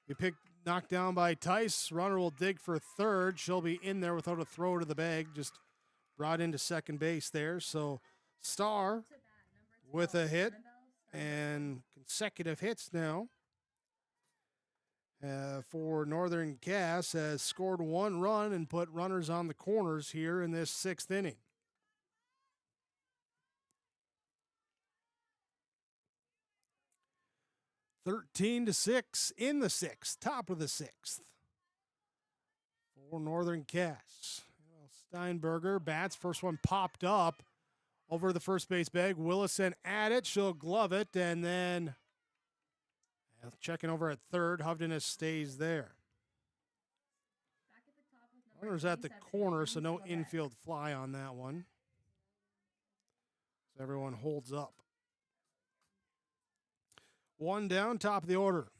We picked knocked down by Tice. Runner will dig for third. She'll be in there without a throw to the bag. Just brought into second base there. So Starr with a hit and consecutive hits now for Northern Cass has scored 1 run and put runners on the corners here in this 6th inning. (13-6) in the 6th, top of the 6th. For Northern Cass. Steinberger bats. First one popped up over the first base bag. Willison at it. She'll glove it. And then checking over at third. Hovdenes stays there. Runner's at the corner, so no infield fly on that one. So everyone holds up. 1 down, top of the order.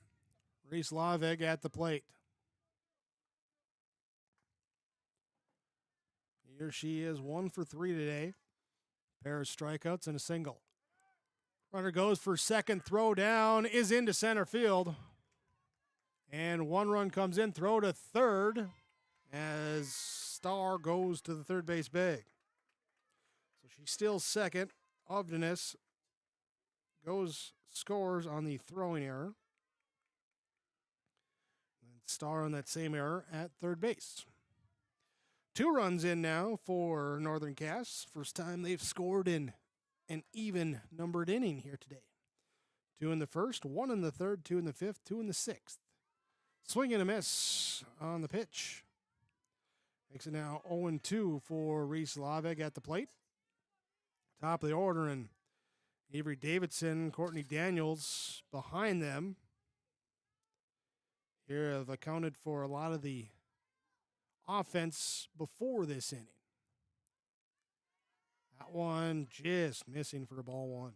Reese Laveg at the plate. Here she is 1 for 3 today. Pair of strikeouts and a single. Runner goes for second, throw down, is into center field. And one run comes in, throw to third as Starr goes to the third base bag. So she's still second. Ovdenis scores on the throwing error. And Starr on that same error at third base. 2 runs in now for Northern Cass. First time they've scored in an even numbered inning here today. 2 in the first, 1 in the third, 2 in the fifth, 2 in the sixth. Swing and a miss on the pitch. Makes it now 0-2 for Reese Laveg at the plate. Top of the order, and Avery Davidson, Courtney Daniels behind them. Here have accounted for a lot of the offense before this inning. That one just missing for ball 1.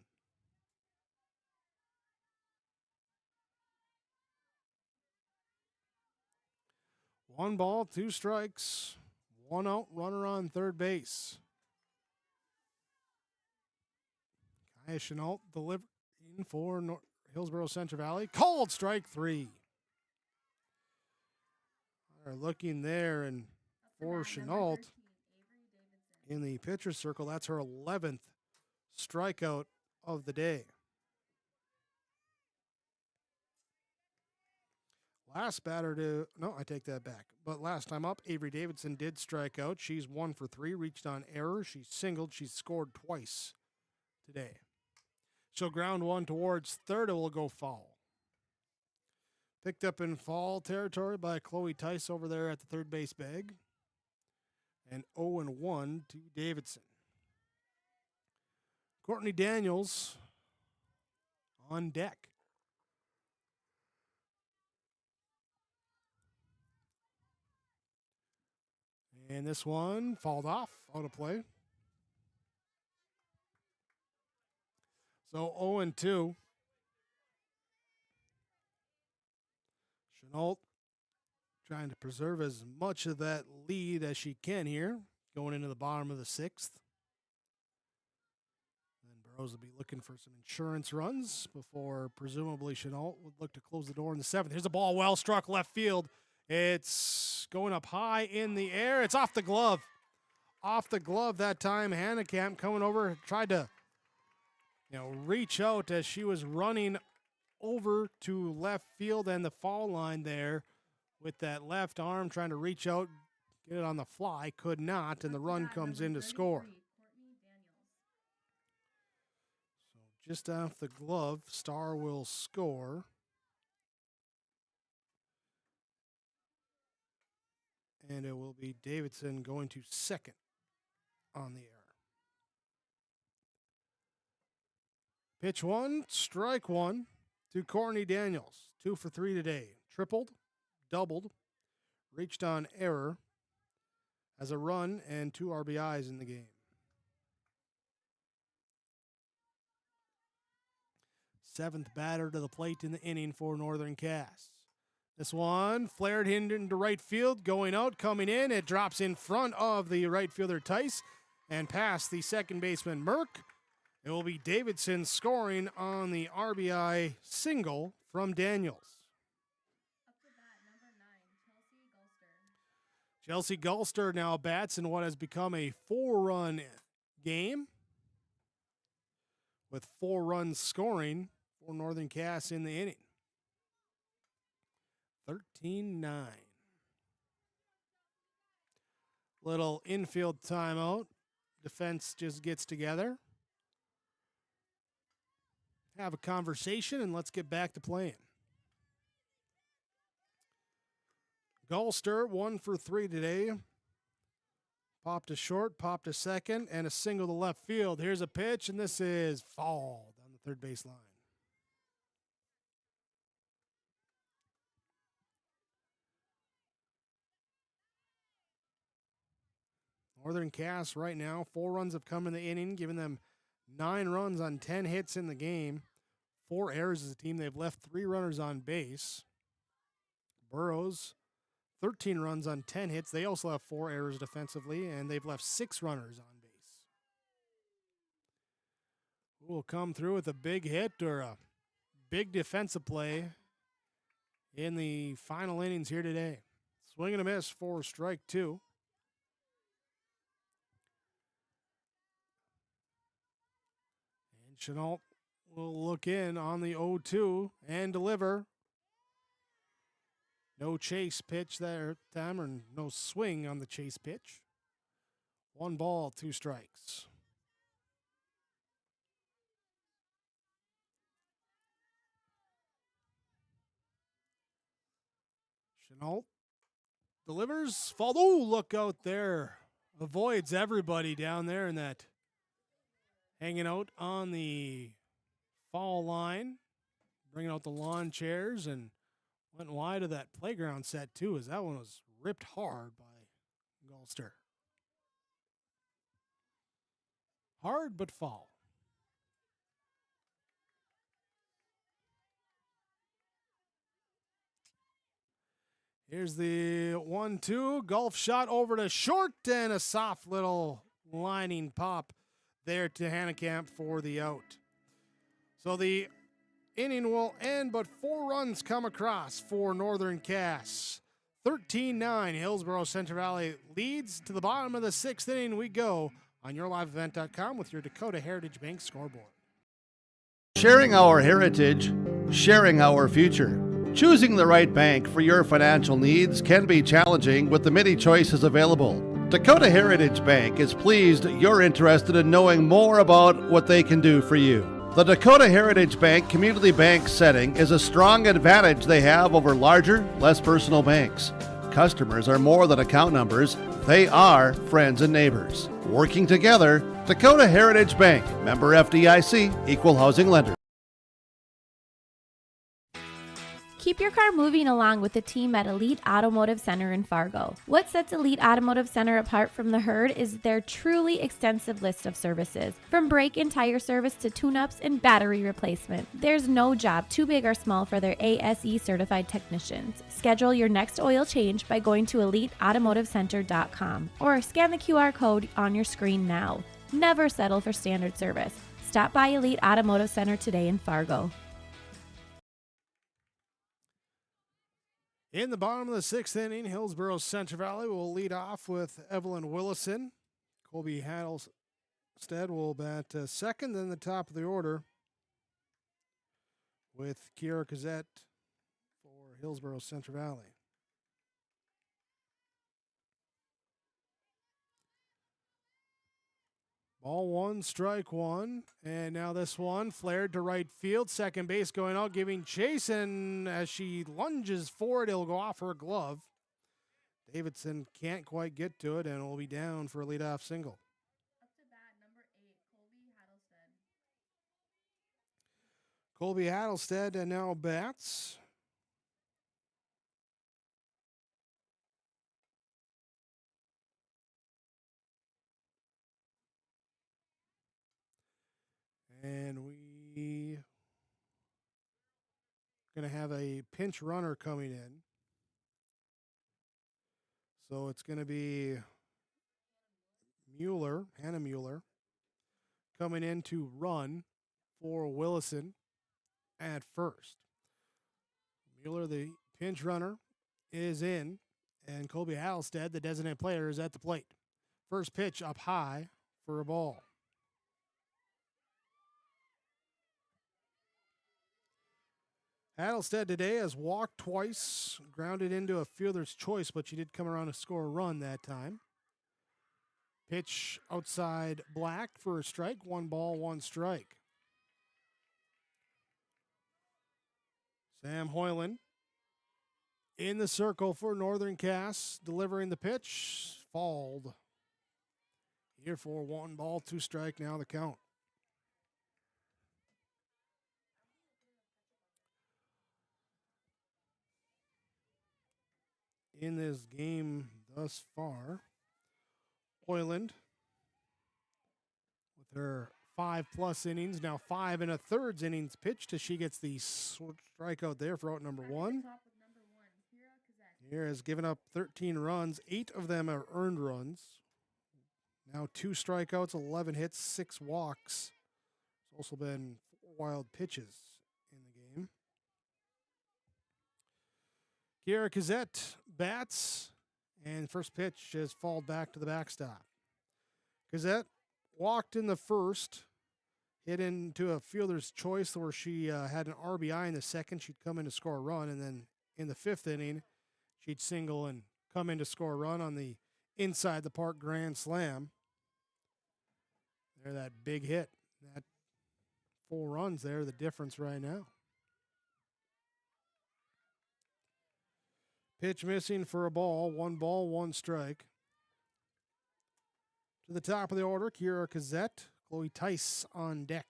One ball, 2 strikes, 1 out, runner on third base. Kaya Chenault delivering for Hillsboro Central Valley. Called strike 3. They're looking there, and for Chenault in the pitcher's circle, that's her 11th strikeout of the day. Last batter to, no, I take that back. But last time up, Avery Davidson did strike out. She's 1 for 3, reached on error. She's singled. She's scored twice today. So ground 1 towards third, it will go foul. Picked up in foul territory by Chloe Tice over there at the third base bag. And 0-1 to Davidson. Courtney Daniels on deck. And this one fouled off, out of play. So 0-2. Chenault trying to preserve as much of that lead as she can here, going into the bottom of the 6th. Then Burroughs will be looking for some insurance runs before presumably Chenault would look to close the door in the 7th. Here's a ball well struck left field. It's going up high in the air. It's off the glove. Off the glove that time. Hannekamp coming over, tried to reach out as she was running over to left field and the foul line there with that left arm trying to reach out, get it on the fly. Could not, and the run comes in to score. So just off the glove, Starr will score. And it will be Davidson going to second on the error. Pitch 1, strike 1 to Courtney Daniels. 2 for 3 today. Tripled, doubled, reached on error, has a run and 2 RBIs in the game. 7th batter to the plate in the inning for Northern Cass. This one flared into right field, going out, coming in. It drops in front of the right fielder Tice and past the second baseman Merck. It will be Davidson scoring on the RBI single from Daniels. Chelsea Gulster now bats in what has become a 4-run game with 4 runs scoring for Northern Cass in the inning. 13-9. Little infield timeout. Defense just gets together. Have a conversation, and let's get back to playing. Gulster, 1 for 3 today. Popped to short, popped to second, and a single to left field. Here's a pitch, and this is foul down the third base line. Northern Cass right now, 4 runs have come in the inning, giving them 9 runs on 10 hits in the game. 4 errors as a team. They've left 3 runners on base. Burroughs, 13 runs on 10 hits. They also have 4 errors defensively, and they've left 6 runners on base. Who will come through with a big hit or a big defensive play in the final innings here today. Swing and a miss for strike two. And Chenault will look in on the 0-2 and deliver. No chase pitch there time, or no swing on the chase pitch. 1 ball, 2 strikes. Chenault delivers. Fall. Oh, look out there. Avoids everybody down there in that. Hanging out on the foul line. Bringing out the lawn chairs and went wide of that playground set too, as that one was ripped hard by Gulster. Hard but foul. Here's the 1-2. Golf shot over to short and a soft little lining pop there to Hanekamp for the out. So the inning will end, but 4 runs come across for Northern Cass. 13-9, Hillsboro Central Valley leads. To the bottom of the 6th inning we go on yourliveevent.com with your Dakota Heritage Bank scoreboard. Sharing our heritage, sharing our future. Choosing the right bank for your financial needs can be challenging with the many choices available. Dakota Heritage Bank is pleased you're interested in knowing more about what they can do for you. The Dakota Heritage Bank community bank setting is a strong advantage they have over larger, less personal banks. Customers are more than account numbers, they are friends and neighbors. Working together, Dakota Heritage Bank, member FDIC, equal housing lender. Keep your car moving along with the team at Elite Automotive Center in Fargo. What sets Elite Automotive Center apart from the herd is their truly extensive list of services. From brake and tire service to tune-ups and battery replacement, there's no job too big or small for their ASE certified technicians. Schedule your next oil change by going to EliteAutomotiveCenter.com or scan the QR code on your screen now. Never settle for standard service. Stop by Elite Automotive Center today in Fargo. In the bottom of the 6th inning, Hillsboro Central Valley will lead off with Evelyn Willison. Colby Hattlestead will bat second, then the top of the order with Kiera Cassette for Hillsboro Central Valley. Ball 1, strike 1, and now this one flared to right field. Second base going out, giving chase, and as she lunges forward, it'll go off her glove. Davidson can't quite get to it, and will be down for a leadoff single. Up to bat, number 8, Colby Colby Hattlestead. Hattlestead now bats. And we going to have a pinch runner coming in. So it's going to be Hannah Mueller, coming in to run for Willison at first. Mueller, the pinch runner, is in, and Colby Hattlestead, the designated player, is at the plate. First pitch up high for a ball. Hattlestead today has walked twice, grounded into a fielder's choice, but she did come around to score a run that time. Pitch outside Black for a strike. 1 ball, 1 strike. Sam Hoyland in the circle for Northern Cass, delivering the pitch. Fouled. Here for 1 ball, 2 strike. Now the count. In this game thus far, Hoyland with her 5+ innings, now 5 1/3 innings pitched as she gets the strikeout there for out number 1. Here has given up 13 runs, 8 of them are earned runs. Now 2 strikeouts, 11 hits, 6 walks. There's also been 4 wild pitches in the game. Kiera Kazette bats, and first pitch just fall back to the backstop. Kazette walked in the first, hit into a fielder's choice where she had an RBI in the second. She'd come in to score a run, and then in the fifth inning, she'd single and come in to score a run on the inside the park grand slam. There, that big hit. That 4 runs there, the difference right now. Pitch missing for a ball, 1 strike. To the top of the order, Kiera Kazette, Chloe Tice on deck.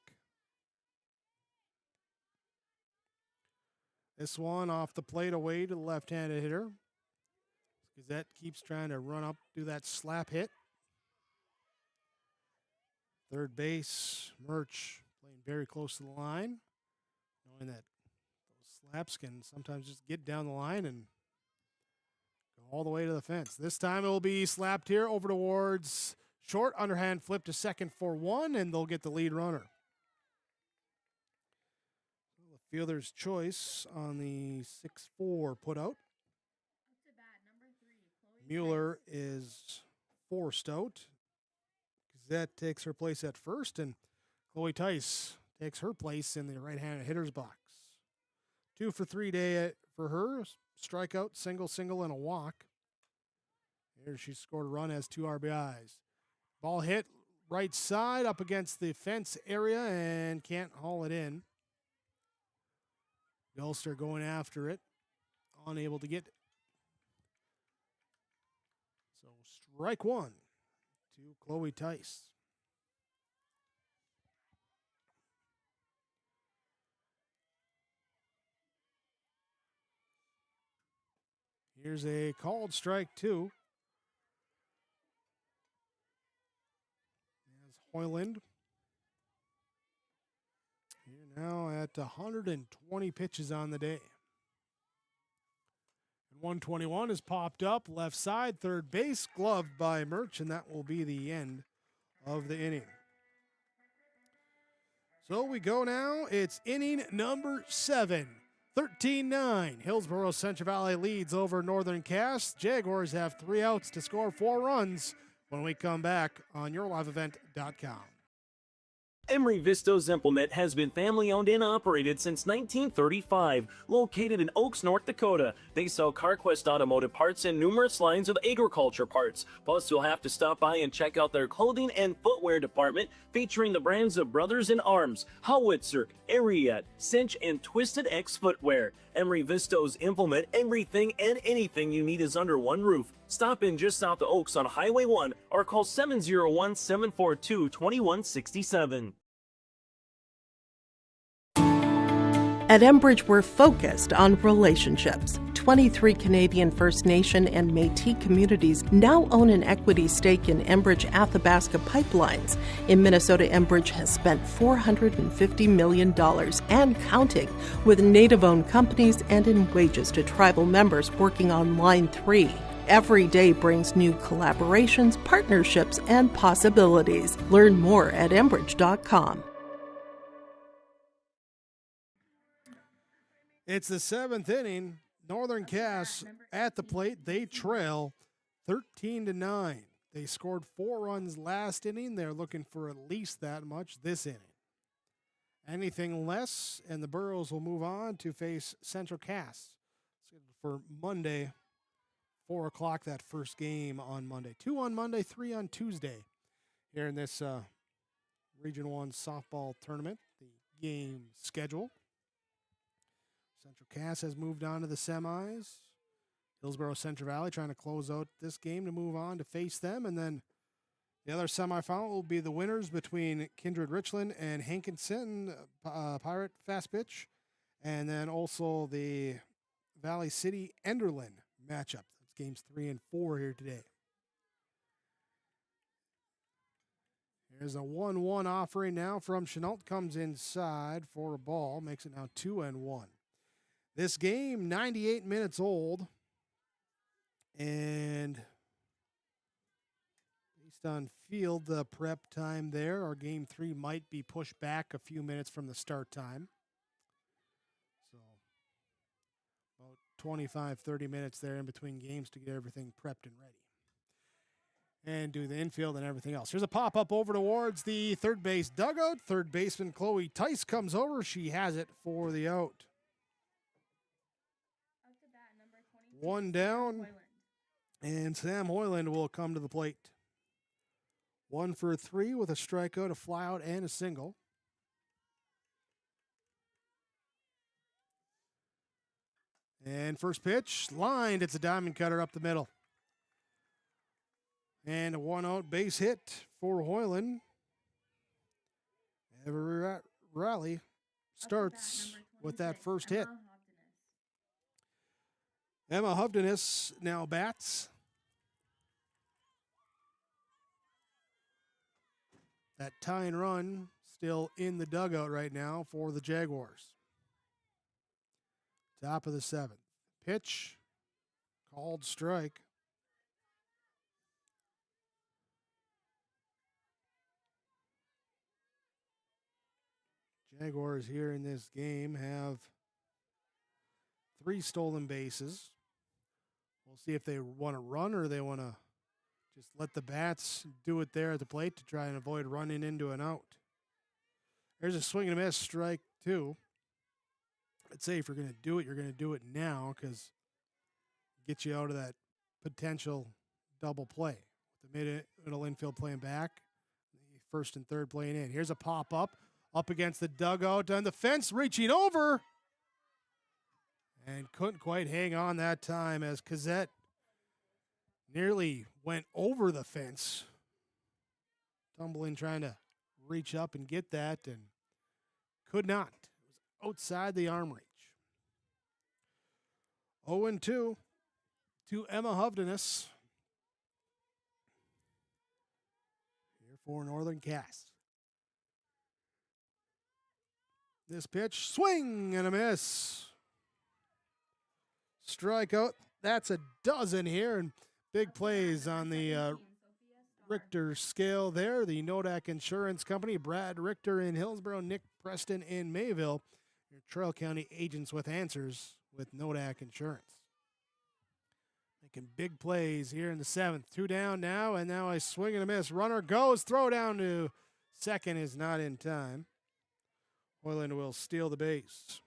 This one off the plate away to the left-handed hitter. Kazette keeps trying to run up, do that slap hit. Third base, Murch playing very close to the line, knowing that those slaps can sometimes just get down the line and go all the way to the fence. This time it will be slapped here over towards short, underhand flip to second for 1, and they'll get the lead runner. The fielder's choice on the 6-4 put out. Mueller is forced out. That takes her place at first, and Chloe Tice takes her place in the right-handed hitter's box. 2 for 3 day for her. Strikeout, single, and a walk. Here she scored a run, has 2 RBIs. Ball hit right side up against the fence area and can't haul it in. Gulster going after it, unable to get it. So strike 1 to Chloe Tice. Here's a called strike 2. As Hoyland. Here now at 120 pitches on the day. And 121 is popped up, left side, third base, gloved by Murch, and that will be the end of the inning. So we go now. It's inning number 7. 13-9. Hillsboro Central Valley leads over Northern Cass. Jaguars have 3 outs to score 4 runs when we come back on yourliveevent.com. Emery Vistos Implement has been family-owned and operated since 1935. Located in Oaks, North Dakota, they sell CarQuest automotive parts and numerous lines of agriculture parts. Plus, you'll have to stop by and check out their clothing and footwear department, featuring the brands of Brothers in Arms, Howitzer, Ariat, Cinch, and Twisted X Footwear. Emery Vistos Implement, everything and anything you need is under one roof. Stop in just south of Oaks on Highway 1 or call 701-742-2167. At Enbridge, we're focused on relationships. 23 Canadian First Nation and Métis communities now own an equity stake in Enbridge Athabasca Pipelines. In Minnesota, Enbridge has spent $450 million and counting with Native-owned companies and in wages to tribal members working on Line 3. Every day brings new collaborations, partnerships, and possibilities. Learn more at Enbridge.com. It's the 7th inning. Northern Cass at the plate. They trail 13-9. They scored 4 runs last inning. They're looking for at least that much this inning. Anything less, and the Burros will move on to face Central Cass for Monday, 4 o'clock, that first game on Monday. 2 on Monday, 3 on Tuesday here in this Region 1 softball tournament, the game schedule. Central Cass has moved on to the semis. Hillsboro Central Valley trying to close out this game to move on to face them. And then the other semifinal will be the winners between Kindred Richland and Hankinson, Pirate Fast Pitch. And then also the Valley City Enderlin matchup. That's games 3 and 4 here today. Here's a 1-1 offering now from Chenault. Comes inside for a ball. Makes it now 2-1. This game, 98 minutes old, and based on field prep time there, our game 3 might be pushed back a few minutes from the start time. So about 25, 30 minutes there in between games to get everything prepped and ready. And do the infield and everything else. Here's a pop-up over towards the third base dugout. Third baseman Chloe Tice comes over. She has it for the out. One down, and Sam Hoyland will come to the plate. 1 for 3 with a strikeout, a flyout, and a single. And first pitch, lined. It's a diamond cutter up the middle. And a 1-out base hit for Hoyland. Every rally starts with that first hit. Emma Hovdenis now bats. That tying run still in the dugout right now for the Jaguars. Top of the 7th. Pitch, called strike. Jaguars here in this game have 3 stolen bases. We'll see if they want to run or they want to just let the bats do it there at the plate to try and avoid running into an out. There's a swing and a miss, strike 2. I'd say if you're going to do it, you're going to do it now because it gets you out of that potential double play. The middle infield playing back, the first and third playing in. Here's a pop-up. Up against the dugout on the fence, reaching over. And couldn't quite hang on that time as Cazette nearly went over the fence. Tumbling, trying to reach up and get that, and could not. It was outside the arm reach. 0-2 to Emma Hovdenis. Here for Northern Cass. This pitch, swing and a miss. Strikeout. That's a dozen here, and big plays on the Richter scale there. The Nodak Insurance Company, Brad Richter in Hillsboro, Nick Preston in Mayville. Your Trail County agents with answers with Nodak Insurance. Making big plays here in the 7th. 2 down now, and now a swing and a miss. Runner goes, throw down to second is not in time. Hoyland will steal the base.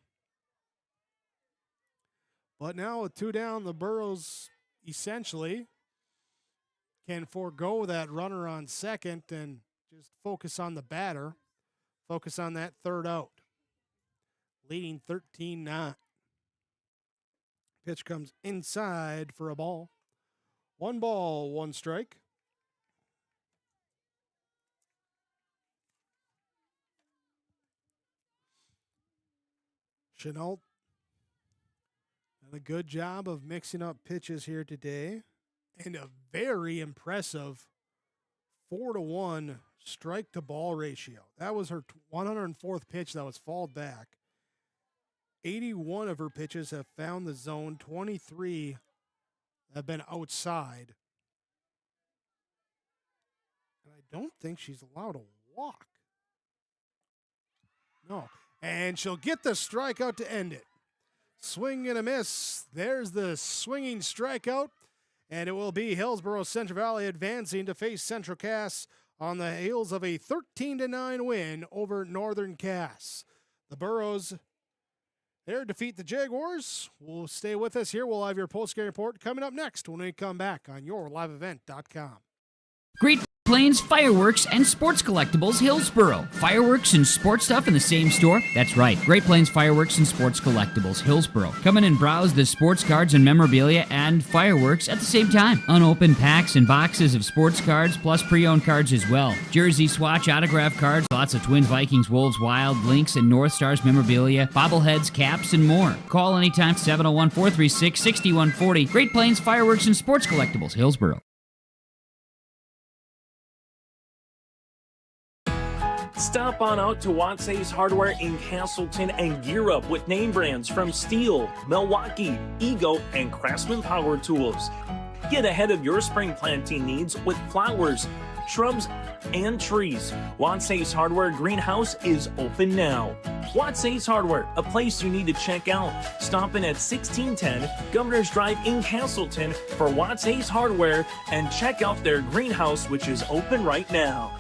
But now with 2 down, the Burros essentially can forego that runner on second and just focus on the batter, focus on that third out. Leading 13-9. Pitch comes inside for a ball. 1 ball, 1 strike. Chenault done a good job of mixing up pitches here today, and a very impressive 4-to-1 strike to ball ratio. That was her 104th pitch that was fouled back. 81 of her pitches have found the zone, 23 have been outside. And I don't think she's allowed to walk. No. And she'll get the strikeout to end it. Swing and a miss. There's the swinging strikeout. And it will be Hillsboro Central Valley advancing to face Central Cass on the heels of a 13-9 win over Northern Cass. The Burros there defeat the Jaguars. We'll stay with us here. We'll have your post-game report coming up next when we come back on yourliveevent.com. Great Plains Fireworks and Sports Collectibles, Hillsboro. Fireworks and sports stuff in the same store? That's right. Great Plains Fireworks and Sports Collectibles, Hillsboro. Come in and browse the sports cards and memorabilia and fireworks at the same time. Unopened packs and boxes of sports cards, plus pre-owned cards as well. Jersey swatch autograph cards, lots of Twins, Vikings, Wolves, Wild, Lynx, and North Stars memorabilia, bobbleheads, caps, and more. Call anytime, 701-436-6140. Great Plains Fireworks and Sports Collectibles, Hillsboro. Stop on out to Watson's Hardware in Castleton and gear up with name brands from Steel, Milwaukee, Ego, and Craftsman Power Tools. Get ahead of your spring planting needs with flowers, shrubs, and trees. Watts Ace Hardware Greenhouse is open now. Watts Ace Hardware, a place you need to check out. Stop in at 1610 Governor's Drive in Castleton for Watts Ace Hardware and check out their greenhouse, which is open right now.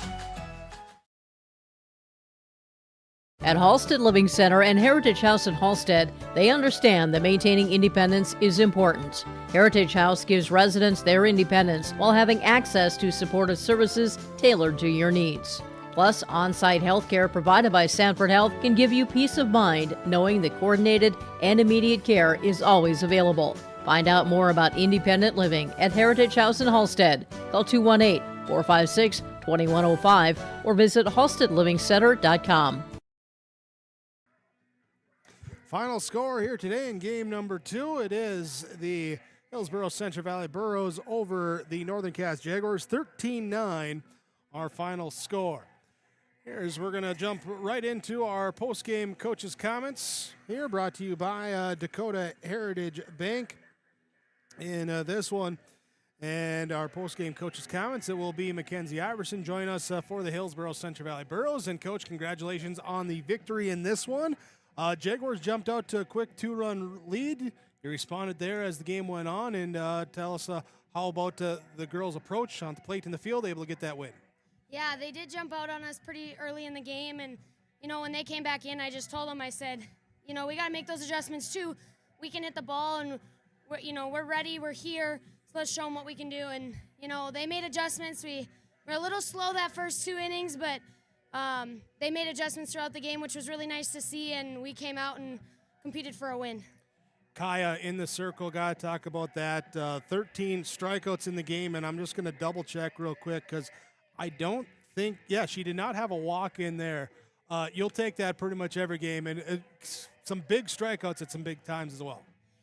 At Halstead Living Center and Heritage House in Halstead, they understand that maintaining independence is important. Heritage House gives residents their independence while having access to supportive services tailored to your needs. Plus, on-site health care provided by Sanford Health can give you peace of mind knowing that coordinated and immediate care is always available. Find out more about independent living at Heritage House in Halstead. Call 218-456-2105 or visit halsteadlivingcenter.com. Final score here today in game number 2. It is the Hillsboro Central Valley Burros over the Northern Cass Jaguars, 13-9, our final score. We're going to jump right into our post-game coaches' comments here, brought to you by Dakota Heritage Bank. In this one, and our post-game coaches' comments, it will be Mackenzie Iverson join us for the Hillsboro Central Valley Burros. And, Coach, congratulations on the victory in this one. Jaguars jumped out to a quick 2-run lead. You responded there as the game went on, and tell us how about the girls' approach on the plate in the field, able to get that win. Yeah, they did jump out on us pretty early in the game, and, when they came back in, I just told them, I said, we got to make those adjustments too. We can hit the ball, and, we're ready, we're here, so let's show them what we can do. And, they made adjustments. We were a little slow that first 2 innings, but they made adjustments throughout the game, which was really nice to see, and we came out and competed for a win. Kaya in the circle, got to talk about that. 13 strikeouts in the game, and I'm just going to double-check real quick because I don't think, she did not have a walk in there. You'll take that pretty much every game, and some big strikeouts at some big times as well.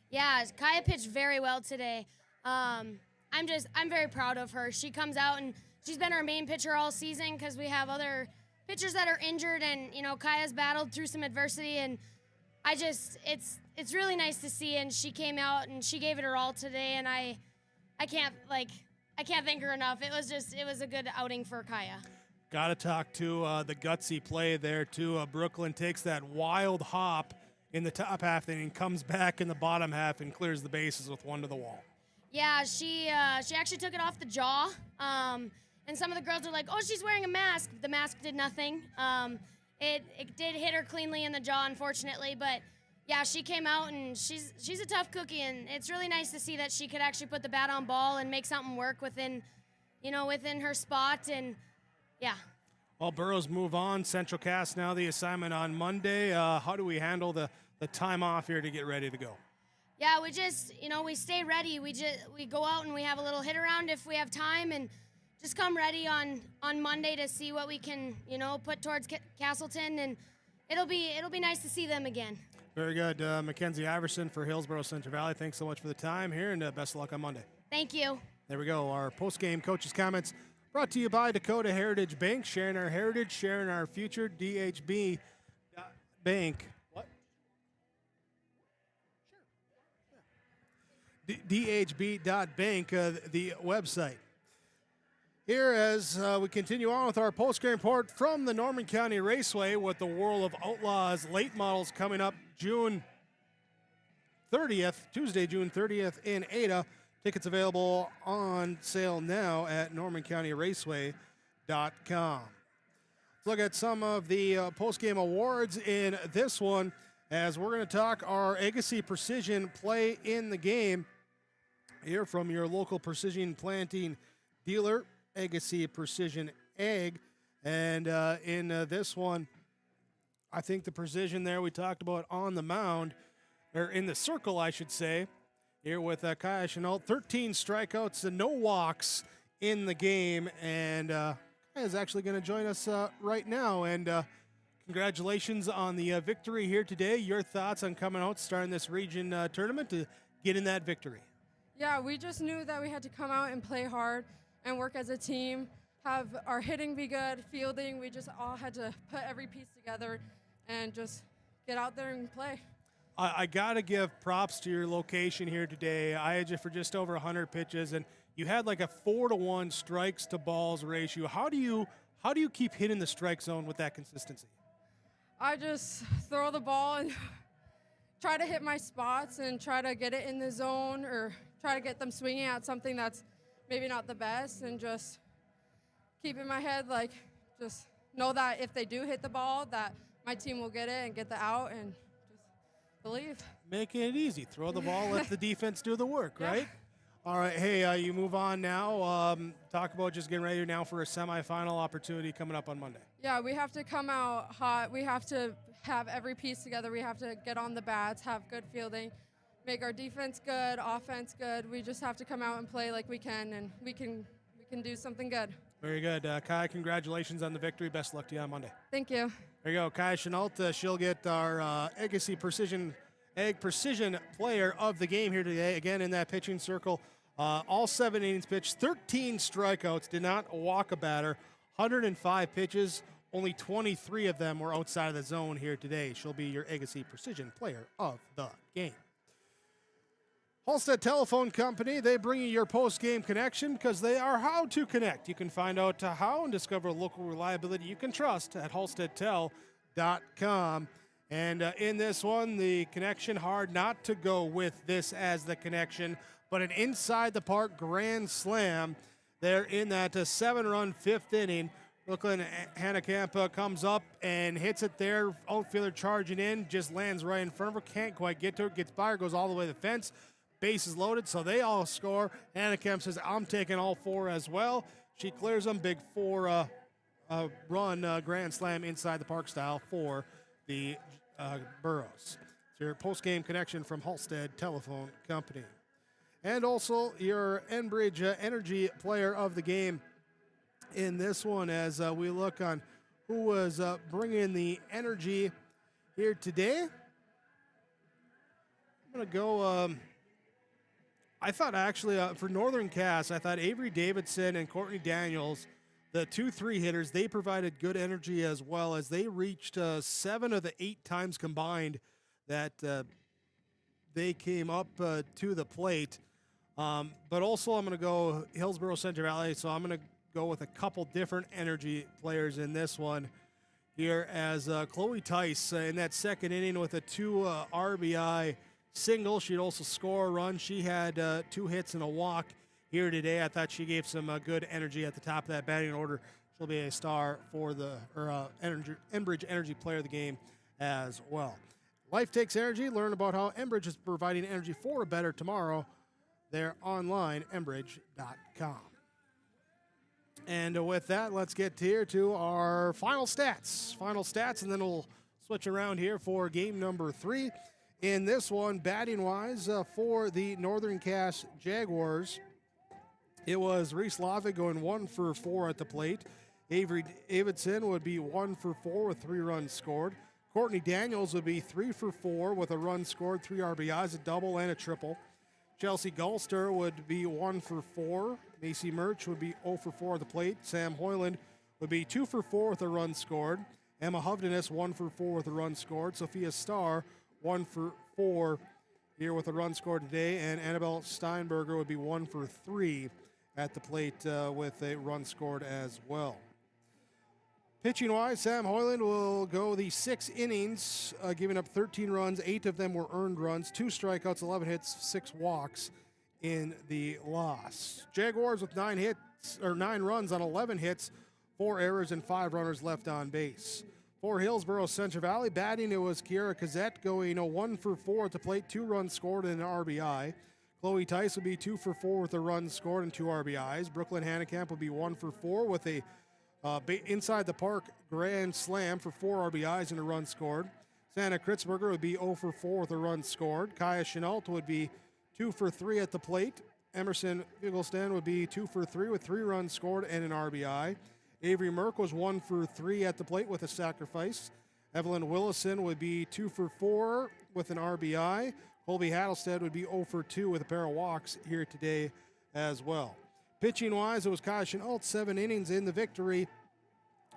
Yeah, Kaya pitched very well today. I'm very proud of her. She comes out, and she's been our main pitcher all season because we have other pitchers that are injured, and Kaya's battled through some adversity, and it's really nice to see. And she came out and she gave it her all today, and I can't thank her enough. It was a good outing for Kaya. Got to talk to the gutsy play there too. Brooklyn takes that wild hop in the top half inning, comes back in the bottom half and clears the bases with one to the wall. Yeah, she actually took it off the jaw. And some of the girls are like, "Oh, she's wearing a mask." The mask did nothing. It did hit her cleanly in the jaw, unfortunately. But yeah, she came out and she's a tough cookie, and it's really nice to see that she could actually put the bat on ball and make something work within her spot. And yeah. Well, Burros move on. Central Cass now the assignment on Monday. How do we handle the time off here to get ready to go? Yeah, we just we stay ready. We go out and we have a little hit around if we have time, and just come ready on Monday to see what we can, put towards Castleton, and it'll be nice to see them again. Very good. Mackenzie Iverson for Hillsboro Central Valley. Thanks so much for the time here, and best of luck on Monday. Thank you. There we go. Our post-game coaches' comments brought to you by Dakota Heritage Bank, sharing our heritage, sharing our future. DHB Bank. What? Sure. DHB.bank, the website. Here as we continue on with our post-game report from the Norman County Raceway with the World of Outlaws late models coming up Tuesday, June 30th in Ada. Tickets available on sale now at normancounty.raceway.com. Let's look at some of the post-game awards in this one as we're going to talk our Agassiz Precision play in the game. Hear from your local precision planting dealer, Agassiz Precision Ag. And in this one, I think the precision there we talked about on the mound, or in the circle, I should say, here with Kaya Chenault. 13 strikeouts and no walks in the game. And Kaya is actually going to join us right now. And congratulations on the victory here today. Your thoughts on coming out, starting this region tournament to get in that victory? Yeah, we just knew that we had to come out and play hard and work as a team, have our hitting be good, fielding. We just all had to put every piece together and just get out there and play. I got to give props to your location here today. I had you for just over 100 pitches, and you had like a 4-to-1 strikes to balls ratio. How do you keep hitting the strike zone with that consistency? I just throw the ball and try to hit my spots and try to get it in the zone or try to get them swinging at something that's maybe not the best, and just keep in my head, like, just know that if they do hit the ball, that my team will get it and get the out, and just believe. Making it easy. Throw the ball, let the defense do the work, right? All right, hey, you move on now. Talk about just getting ready now for a semifinal opportunity coming up on Monday. Yeah, we have to come out hot. We have to have every piece together. We have to get on the bats, have good fielding, make our defense good, offense good. We just have to come out and play like we can, and we can do something good. Very good. Kai, congratulations on the victory. Best luck to you on Monday. Thank you. There you go. Kai Chenault. She'll get our Agassi Precision Player of the Game here today. Again, in that pitching circle. All 7 innings pitched, 13 strikeouts, did not walk a batter, 105 pitches. Only 23 of them were outside of the zone here today. She'll be your Agassi Precision Player of the Game. Halstead Telephone Company, they bring you your post-game connection because they are how to connect. You can find out how and discover local reliability you can trust at halsteadtel.com. And in this one, the connection, hard not to go with this as the connection, but an inside-the-park grand slam there in that 7-run 5th inning. Brooklyn Hanekamp comes up and hits it there. Outfielder charging in, just lands right in front of her. Can't quite get to it. Gets by her, goes all the way to the fence. Base is loaded, so they all score. Hanekamp says, I'm taking all 4 as well. She clears them. Big 4-run grand slam inside the park style for the Burros. It's your post-game connection from Halstead Telephone Company. And also your Enbridge Energy Player of the Game in this one as we look on who was bringing the energy here today. I'm going to go, I thought actually for Northern Cass, I thought Avery Davidson and Courtney Daniels, the 2-3 hitters, they provided good energy as well as they reached 7 of the 8 times combined that they came up to the plate. But also I'm going to go Hillsboro Central Valley, so I'm going to go with a couple different energy players in this one here as Chloe Tice in that 2nd inning with a 2 RBI single. She'd also score a run. She had 2 hits and a walk here today. I thought she gave some good energy at the top of that batting order. She'll be a star for the Enbridge Energy Player of the Game as well. Life Takes Energy. Learn about how Enbridge is providing energy for a better tomorrow. They're online, enbridge.com. And with that, let's get here to our final stats. And then we'll switch around here for game number 3. In this one, batting-wise, for the Northern Cass Jaguars, it was Reese Lovick going 1 for 4 at the plate. Avery Davidson would be 1 for 4 with 3 runs scored. Courtney Daniels would be 3 for 4 with a run scored, 3 RBIs, a double and a triple. Chelsea Gulster would be 1 for 4. Macy Murch would be 0 for 4 at the plate. Sam Hoyland would be 2 for 4 with a run scored. Emma Hovdenes 1 for 4 with a run scored. Sophia Starr 1 for 4 here with a run scored today. And Annabelle Steinberger would be 1 for 3 at the plate with a run scored as well. Pitching-wise, Sam Hoyland will go the 6 innings, giving up 13 runs. 8 of them were earned runs, 2 strikeouts, 11 hits, 6 walks in the loss. Jaguars with 9 runs on 11 hits, 4 errors, and 5 runners left on base. For Hillsboro Central Valley, batting, it was Kiara Kazette going 1 for 4 at the plate, 2 runs scored and an RBI. Chloe Tice would be 2 for 4 with a run scored and 2 RBIs. Brooklyn Hanekamp would be 1 for 4 with a inside the park grand slam for 4 RBIs and a run scored. Santa Kritzberger would be 0 for 4 with a run scored. Kaya Chenault would be 2 for 3 at the plate. Emerson Vigelston would be 2 for 3 with 3 runs scored and an RBI. Avery Merck was 1 for 3 at the plate with a sacrifice. Evelyn Willison would be 2 for 4 with an RBI. Colby Hattlestead would be 0 for 2 with a pair of walks here today as well. Pitching-wise, it was Kaya Chenault, 7 innings in the victory.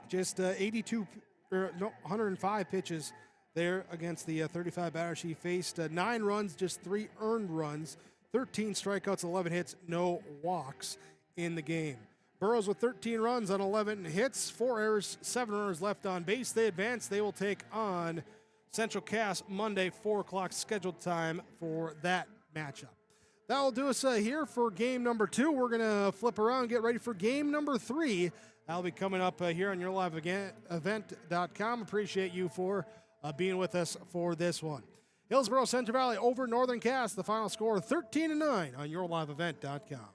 Just 105 pitches there against the 35 batter. She faced 9 runs, just 3 earned runs, 13 strikeouts, 11 hits, no walks in the game. Burrows with 13 runs on 11 hits, 4 errors, 7 runners left on base. They advance. They will take on Central Cass Monday, 4 o'clock scheduled time for that matchup. That will do us here for game number 2. We're going to flip around and get ready for game number 3. That'll be coming up here on YourLiveEvent.com. Appreciate you for being with us for this one. Hillsboro Central Valley over Northern Cass. The final score 13-9 on YourLiveEvent.com.